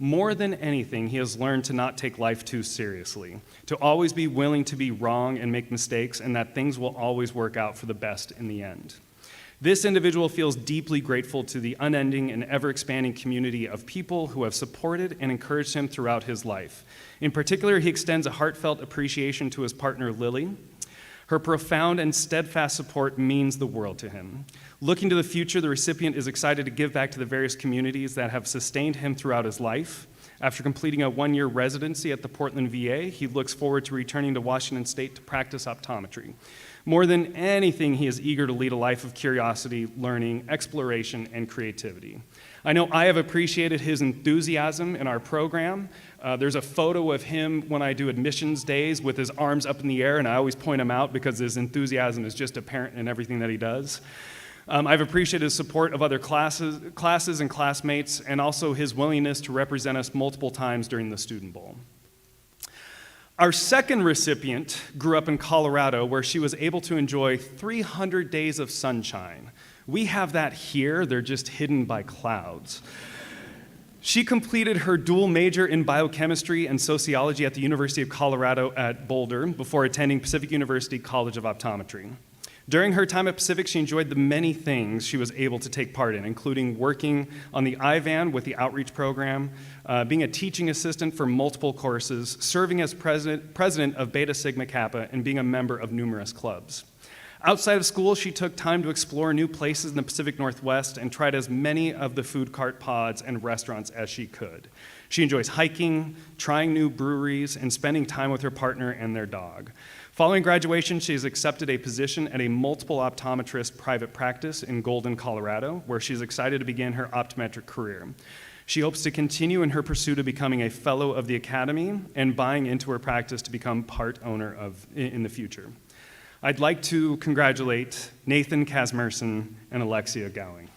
More than anything, he has learned to not take life too seriously, to always be willing to be wrong and make mistakes, and that things will always work out for the best in the end. This individual feels deeply grateful to the unending and ever-expanding community of people who have supported and encouraged him throughout his life. In particular, he extends a heartfelt appreciation to his partner, Lily. Her profound and steadfast support means the world to him. Looking to the future, the recipient is excited to give back to the various communities that have sustained him throughout his life. After completing a 1-year residency at the Portland VA, he looks forward to returning to Washington State to practice optometry. More than anything, he is eager to lead a life of curiosity, learning, exploration, and creativity. I know I have appreciated his enthusiasm in our program. There's a photo of him when I do admissions days with his arms up in the air, and I always point him out because his enthusiasm is just apparent in everything that he does. I've appreciated his support of other classes and classmates, and also his willingness to represent us multiple times during the Student Bowl. Our second recipient grew up in Colorado, where she was able to enjoy 300 days of sunshine. We have that here, they're just hidden by clouds. She completed her dual major in biochemistry and sociology at the University of Colorado at Boulder before attending Pacific University College of Optometry. During her time at Pacific, she enjoyed the many things she was able to take part in, including working on the iVan with the outreach program, being a teaching assistant for multiple courses, serving as president of Beta Sigma Kappa, and being a member of numerous clubs. Outside of school, she took time to explore new places in the Pacific Northwest and tried as many of the food cart pods and restaurants as she could. She enjoys hiking, trying new breweries, and spending time with her partner and their dog. Following graduation, she has accepted a position at a multiple optometrist private practice in Golden, Colorado, where she's excited to begin her optometric career. She hopes to continue in her pursuit of becoming a fellow of the Academy and buying into her practice to become part owner in the future. I'd like to congratulate Nathan Kasmerson and Alexia Gowing.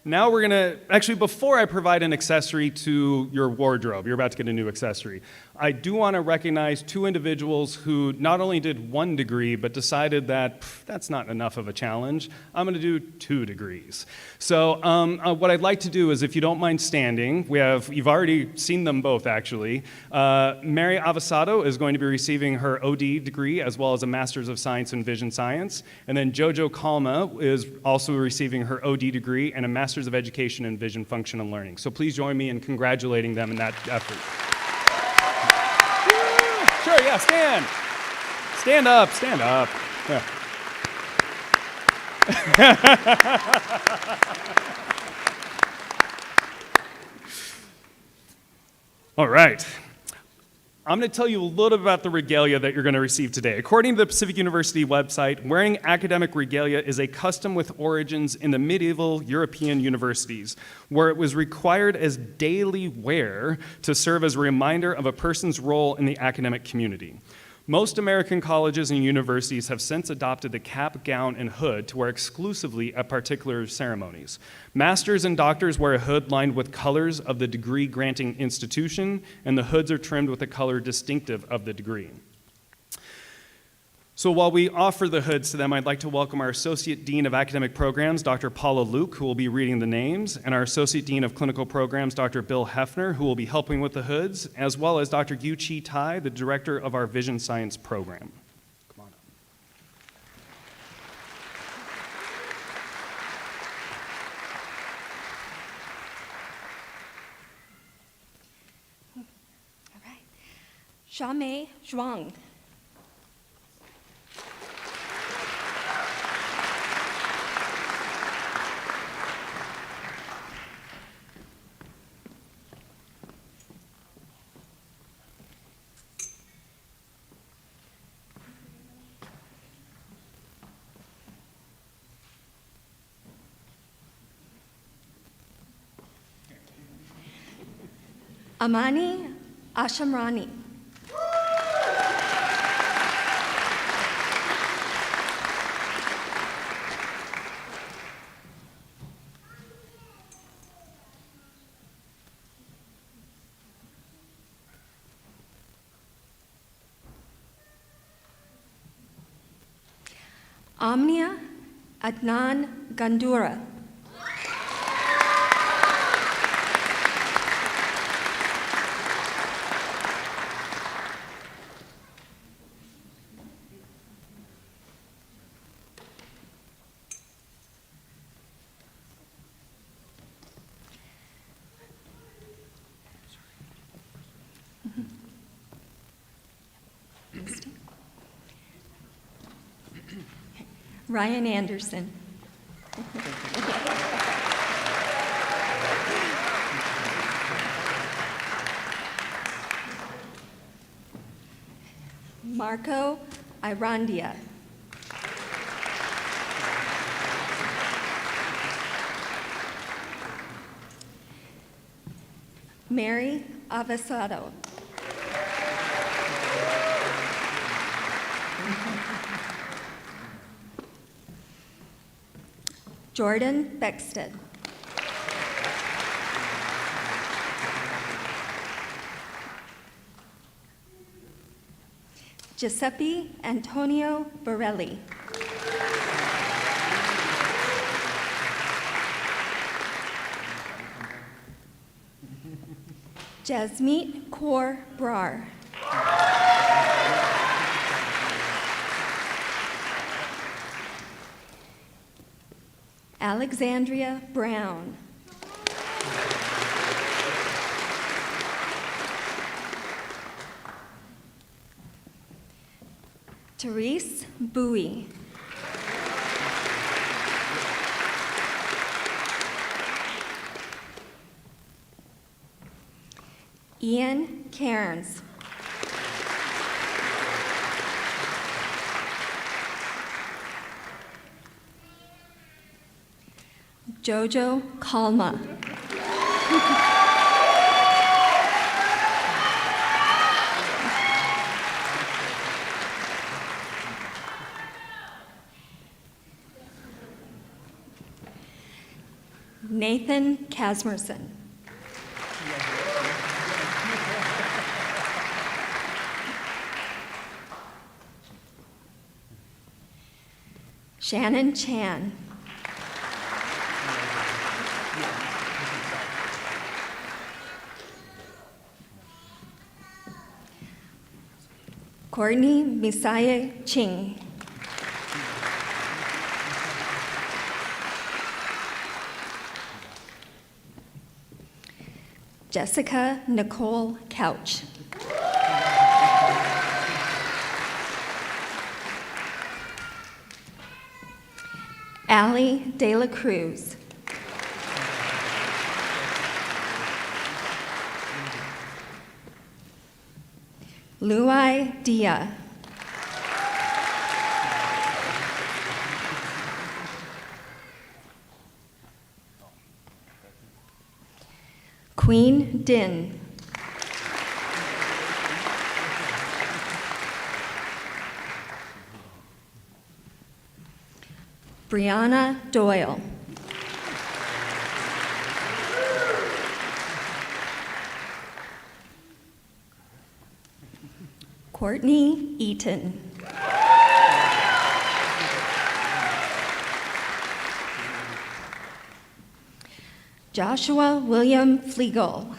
Now we're gonna, actually before I provide an accessory to your wardrobe, you're about to get a new accessory, I do wanna recognize two individuals who not only did 1 degree, but decided that that's not enough of a challenge. I'm gonna do 2 degrees. So what I'd like to do is, if you don't mind standing, you've already seen them both actually. Mary Avasado is going to be receiving her OD degree as well as a Master's of Science in Vision Science. And then Jojo Kalma is also receiving her OD degree and a Master's of Education in Vision Function and Learning. So please join me in congratulating them in that effort. Sure, yeah, stand. Stand up, stand up. Yeah. All right. I'm going to tell you a little bit about the regalia that you're going to receive today. According to the Pacific University website, wearing academic regalia is a custom with origins in the medieval European universities, where it was required as daily wear to serve as a reminder of a person's role in the academic community. Most American colleges and universities have since adopted the cap, gown, and hood to wear exclusively at particular ceremonies. Masters and doctors wear a hood lined with colors of the degree-granting institution, and the hoods are trimmed with a color distinctive of the degree. So while we offer the hoods to them, I'd like to welcome our Associate Dean of Academic Programs, Dr. Paula Luke, who will be reading the names, and our Associate Dean of Clinical Programs, Dr. Bill Hefner, who will be helping with the hoods, as well as Dr. Yu Chi Tai, the Director of our Vision Science Program. Come on up. All right. Xiaomei Zhuang. Amani Ashamrani. Amnia Adnan Gandura. Ryan Anderson. Marco Irandia. Mary Avasado. Jordan Beckstead. Giuseppe Antonio Borelli. Jasmeet Kaur Brar. Alexandria Brown. Therese Bowie. Ian Cairns. Jojo Kalma. Nathan Kasmerson. Shannon Chan. Courtney Misaye Ching. Jessica Nicole Couch. Allie De La Cruz. Luai Dia. Queen Din. Brianna Doyle. Courtney Eaton. Joshua William Flegel.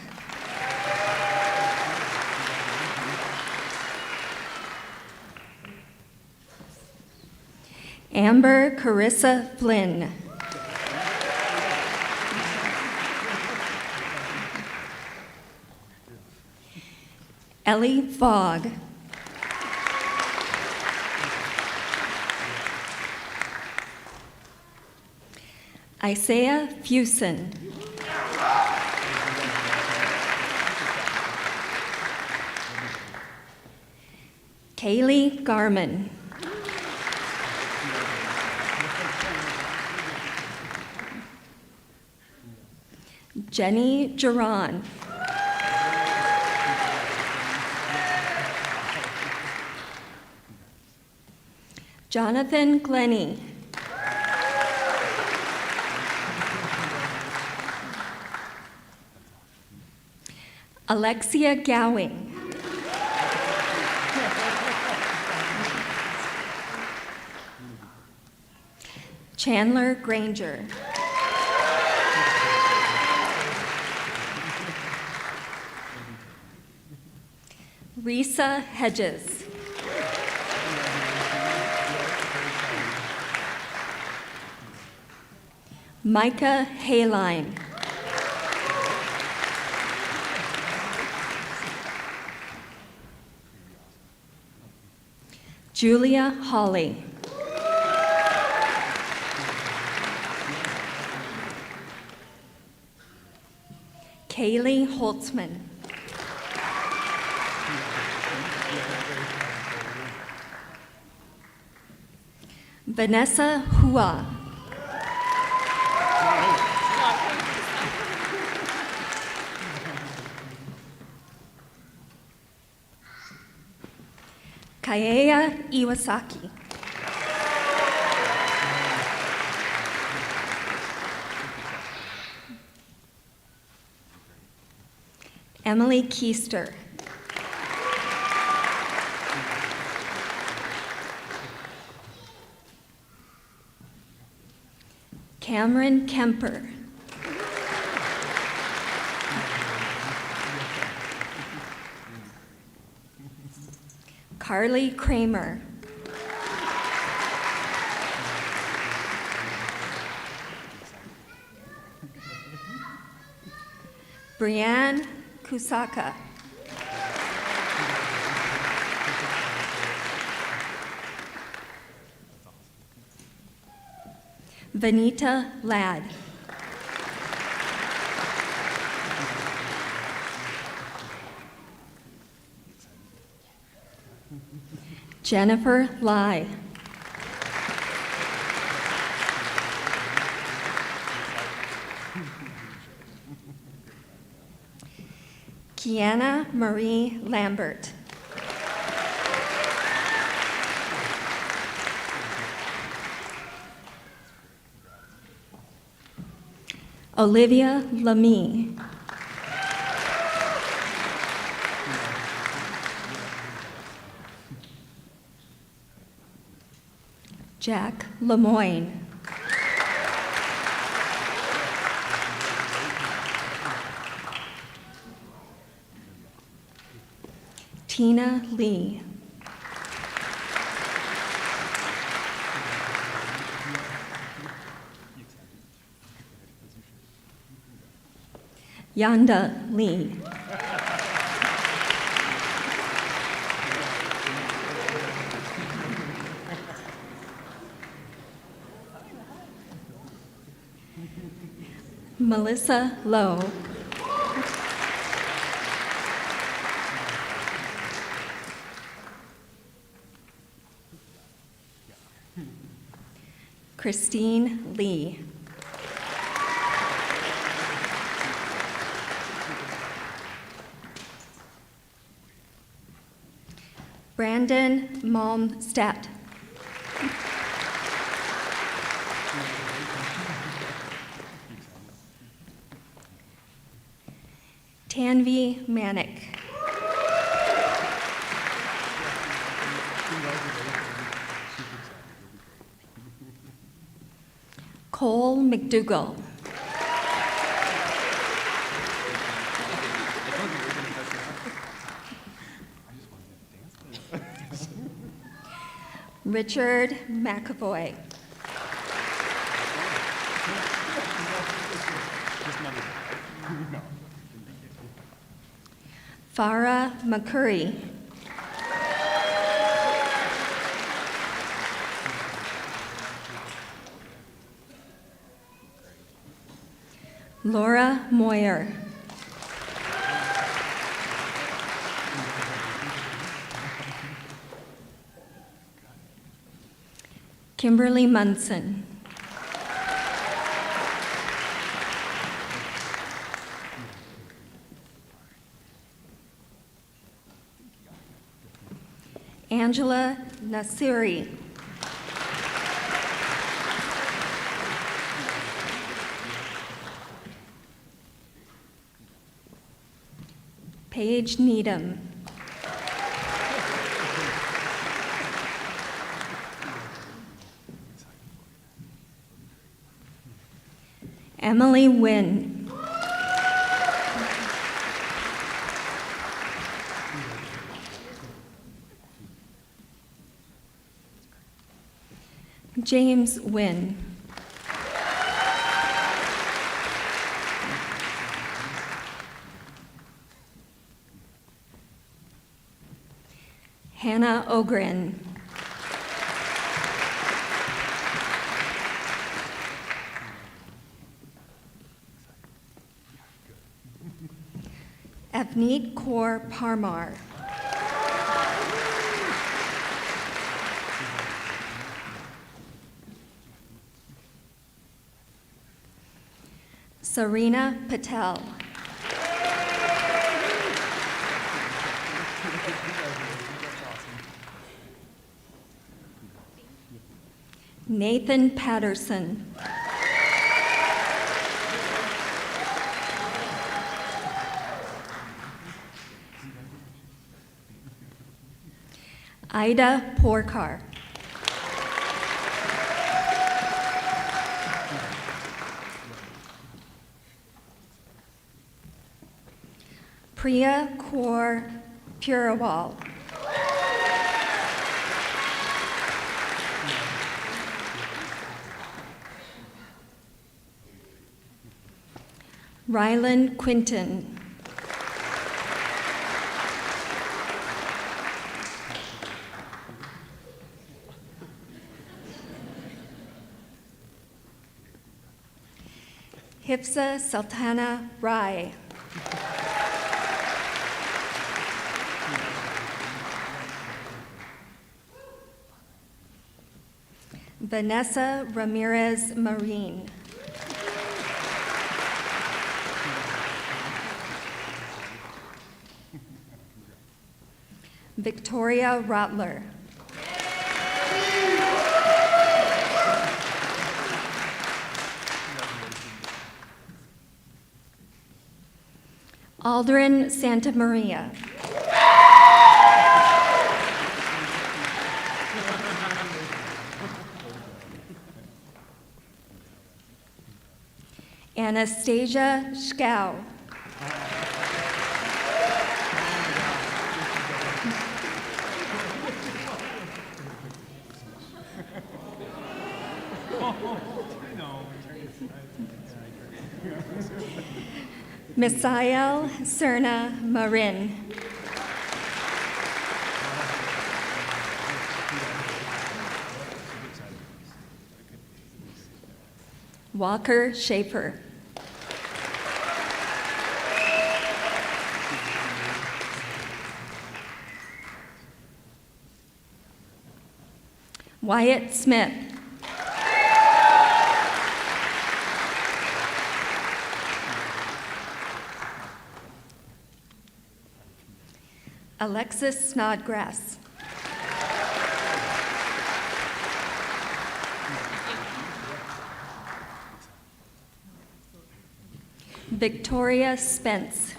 Amber Carissa Flynn. Ellie Fogg. Isaiah Fusen. Kaylee Garman. Jenny Geron. Jonathan Glennie. Alexia Gowing. Chandler Granger. Risa Hedges. Micah Hayline. Julia Hawley. Kaylee Holtzman. Vanessa Hua. Kaeya Iwasaki. Emily Keister. Cameron Kemper. Carly Kramer. Brianne Kusaka. Vanita Ladd. Jennifer Lai. Kiana Marie Lambert. Olivia Lamy. Jack Lemoyne. Tina Lee. Yanda Lee. Melissa Lowe. Christine Lee. Brandon Malmstedt. Tanvi Manick. Cole McDougall. Richard McAvoy. Farah McCurry. Laura Moyer. Kimberly Munson. Angela Nasiri. Paige Needham. Emily Wynn. James Wynn. Hannah Ogren. Avneet Kaur Parmar. Sarina Patel. Nathan Patterson. Ida Porkar. Priya Kaur Puriwal. Rylan Quinton. Hifsa Sultana Rai. Vanessa Ramirez Marine. Victoria Rotler. Aldrin Santa Maria. Anastasia Schau. Misael Serna Marin. Walker Schaefer. Wyatt Smith. Alexis Snodgrass. Victoria Spence.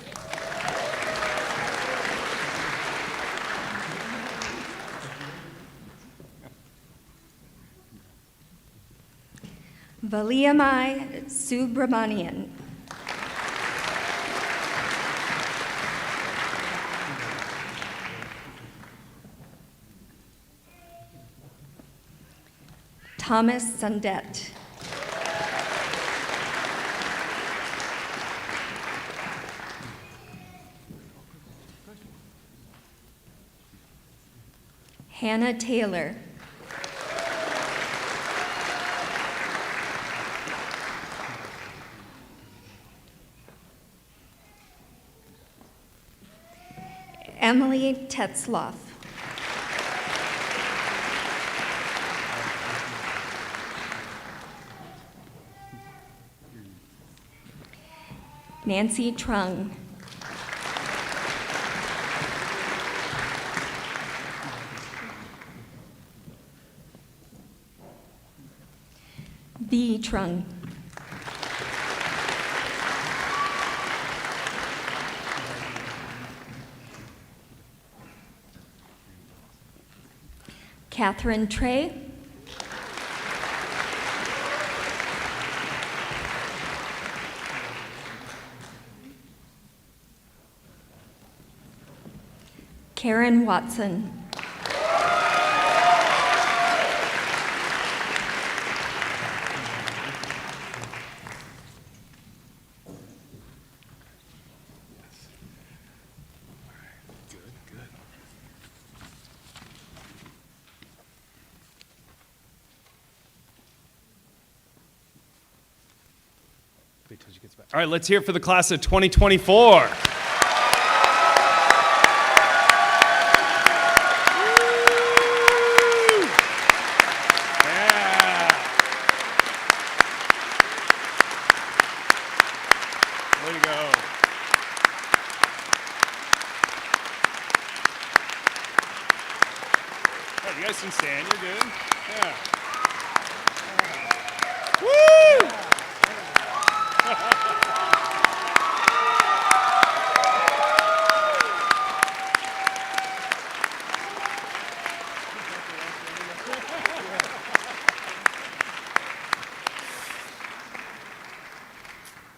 Valiamai Subramanian. Thomas Sundet. Hannah Taylor. Emily Tetzloff. Nancy Trung. V. Trung. Catherine Trey. Karen Watson. All right, let's hear it for the class of 2024. Yeah. Way to go. Oh, you guys can stand, you're good. Yeah. Woo!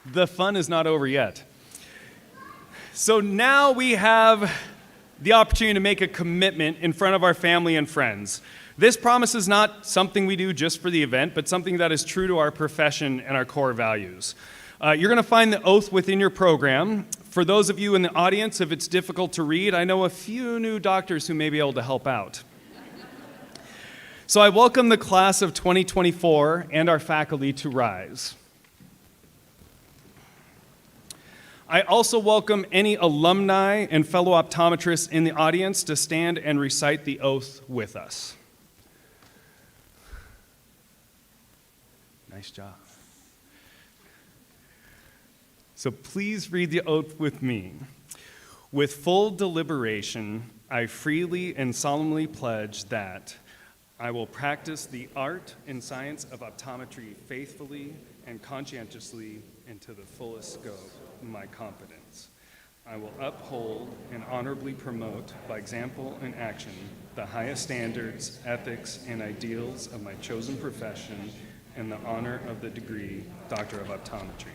The fun is not over yet. So now we have the opportunity to make a commitment in front of our family and friends. This promise is not something we do just for the event, but something that is true to our profession and our core values. You're going to find the oath within your program. For those of you in the audience, if it's difficult to read, I know a few new doctors who may be able to help out. So I welcome the class of 2024 and our faculty to rise. I also welcome any alumni and fellow optometrists in the audience to stand and recite the oath with us. Nice job. So please read the oath with me. With full deliberation, I freely and solemnly pledge that I will practice the art and science of optometry faithfully and conscientiously and to the fullest scope of my competence. I will uphold and honorably promote, by example and action, the highest standards, ethics, and ideals of my chosen profession and the honor of the degree Doctor of Optometry.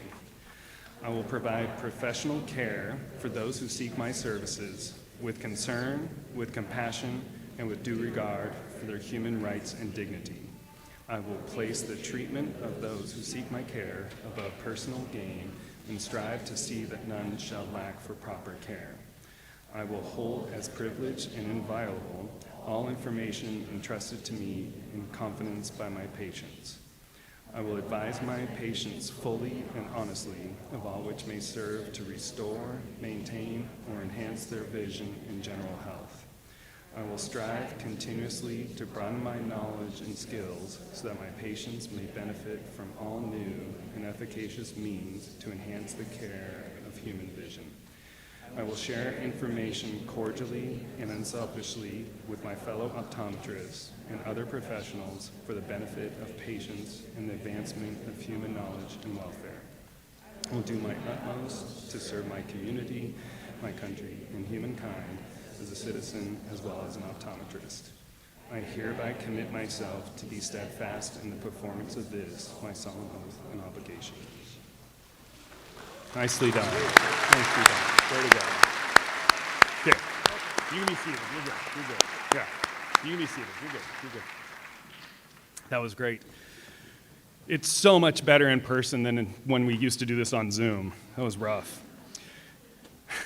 I will provide professional care for those who seek my services with concern, with compassion, and with due regard for their human rights and dignity. I will place the treatment of those who seek my care above personal gain and strive to see that none shall lack for proper care. I will hold as privileged and inviolable all information entrusted to me in confidence by my patients. I will advise my patients fully and honestly of all which may serve to restore, maintain, or enhance their vision and general health. I will strive continuously to broaden my knowledge and skills so that my patients may benefit from all new and efficacious means to enhance the care of human vision. I will share information cordially and unselfishly with my fellow optometrists and other professionals for the benefit of patients and the advancement of human knowledge and welfare. I will do my utmost to serve my community, my country, and humankind as a citizen as well as an optometrist. I hereby commit myself to be steadfast in the performance of this, my solemn oath and obligation. Nicely done. Nicely done. Way to go. Okay. You can be seated. You're good. You're good. Yeah. You can be seated. You're good. You're good. That was great. It's so much better in person than when we used to do this on Zoom. That was rough.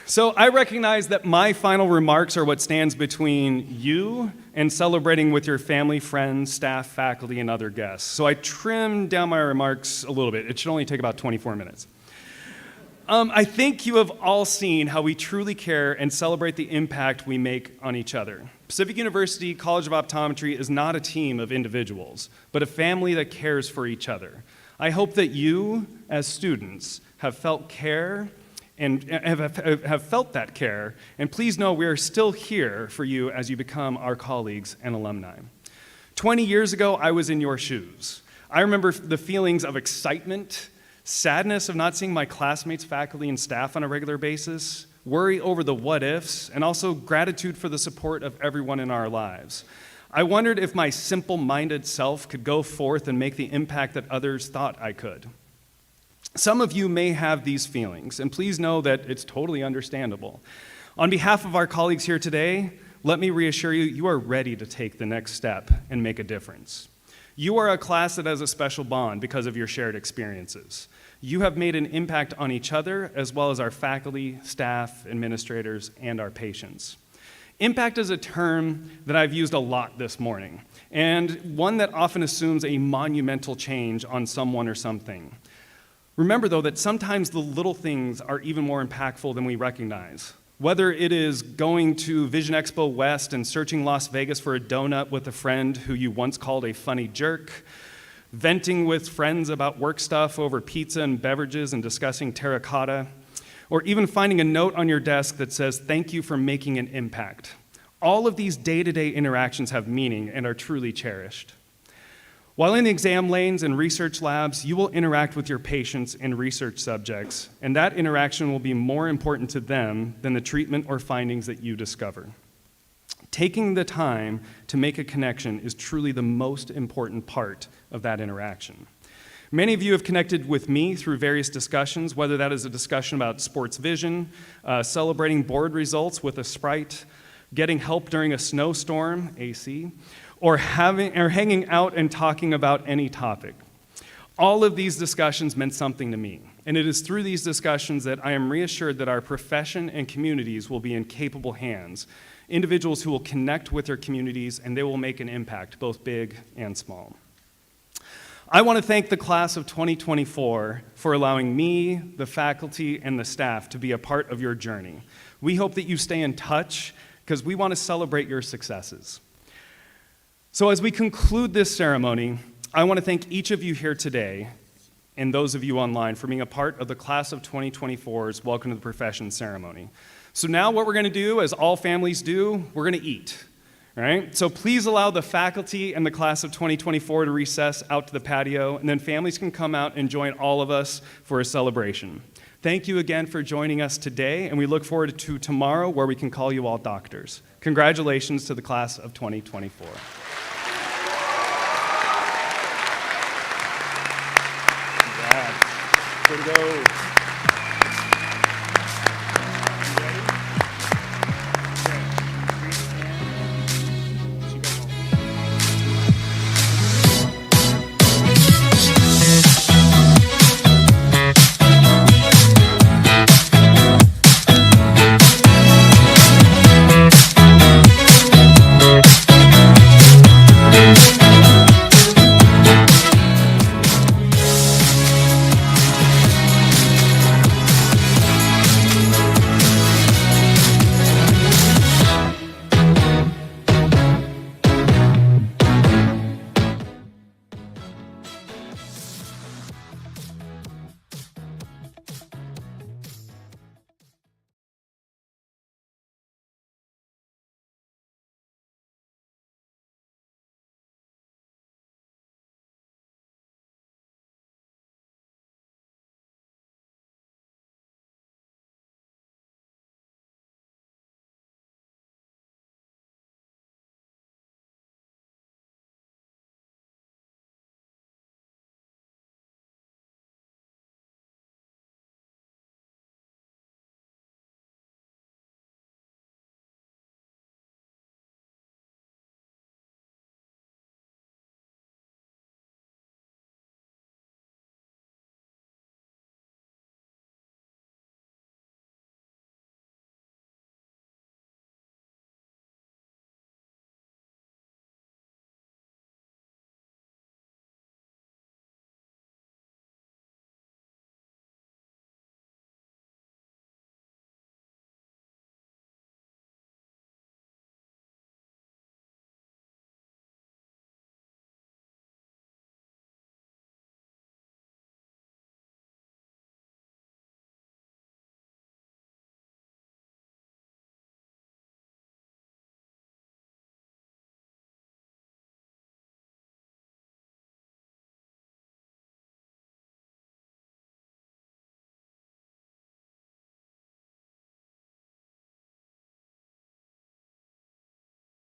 So I recognize that my final remarks are what stands between you and celebrating with your family, friends, staff, faculty, and other guests. So I trimmed down my remarks a little bit. It should only take about 24 minutes. I think you have all seen how we truly care and celebrate the impact we make on each other. Pacific University College of Optometry is not a team of individuals, but a family that cares for each other. I hope that you, as students, have felt care and have felt that care, and please know we are still here for you as you become our colleagues and alumni. 20 years ago, I was in your shoes. I remember the feelings of excitement, sadness of not seeing my classmates, faculty, and staff on a regular basis, worry over the what-ifs, and also gratitude for the support of everyone in our lives. I wondered if my simple-minded self could go forth and make the impact that others thought I could. Some of you may have these feelings, and please know that it's totally understandable. On behalf of our colleagues here today, let me reassure you, you are ready to take the next step and make a difference. You are a class that has a special bond because of your shared experiences. You have made an impact on each other, as well as our faculty, staff, administrators, and our patients. Impact is a term that I've used a lot this morning, and one that often assumes a monumental change on someone or something. Remember, though, that sometimes the little things are even more impactful than we recognize. Whether it is going to Vision Expo West and searching Las Vegas for a donut with a friend who you once called a funny jerk, venting with friends about work stuff over pizza and beverages and discussing terracotta, or even finding a note on your desk that says, "Thank you for making an impact." All of these day-to-day interactions have meaning and are truly cherished. While in the exam lanes and research labs, you will interact with your patients and research subjects, and that interaction will be more important to them than the treatment or findings that you discover. Taking the time to make a connection is truly the most important part of that interaction. Many of you have connected with me through various discussions, whether that is a discussion about sports vision, celebrating board results with a Sprite, getting help during a snowstorm, AC, or hanging out and talking about any topic. All of these discussions meant something to me, and it is through these discussions that I am reassured that our profession and communities will be in capable hands, individuals who will connect with their communities, and they will make an impact, both big and small. I want to thank the class of 2024 for allowing me, the faculty, and the staff to be a part of your journey. We hope that you stay in touch because we want to celebrate your successes. So as we conclude this ceremony, I want to thank each of you here today and those of you online for being a part of the class of 2024's Welcome to the Profession ceremony. So now what we're going to do, as all families do, we're going to eat. All right? So please allow the faculty and the class of 2024 to recess out to the patio, and then families can come out and join all of us for a celebration. Thank you again for joining us today, and we look forward to tomorrow where we can call you all doctors. Congratulations to the class of 2024. Congrats. Way to go.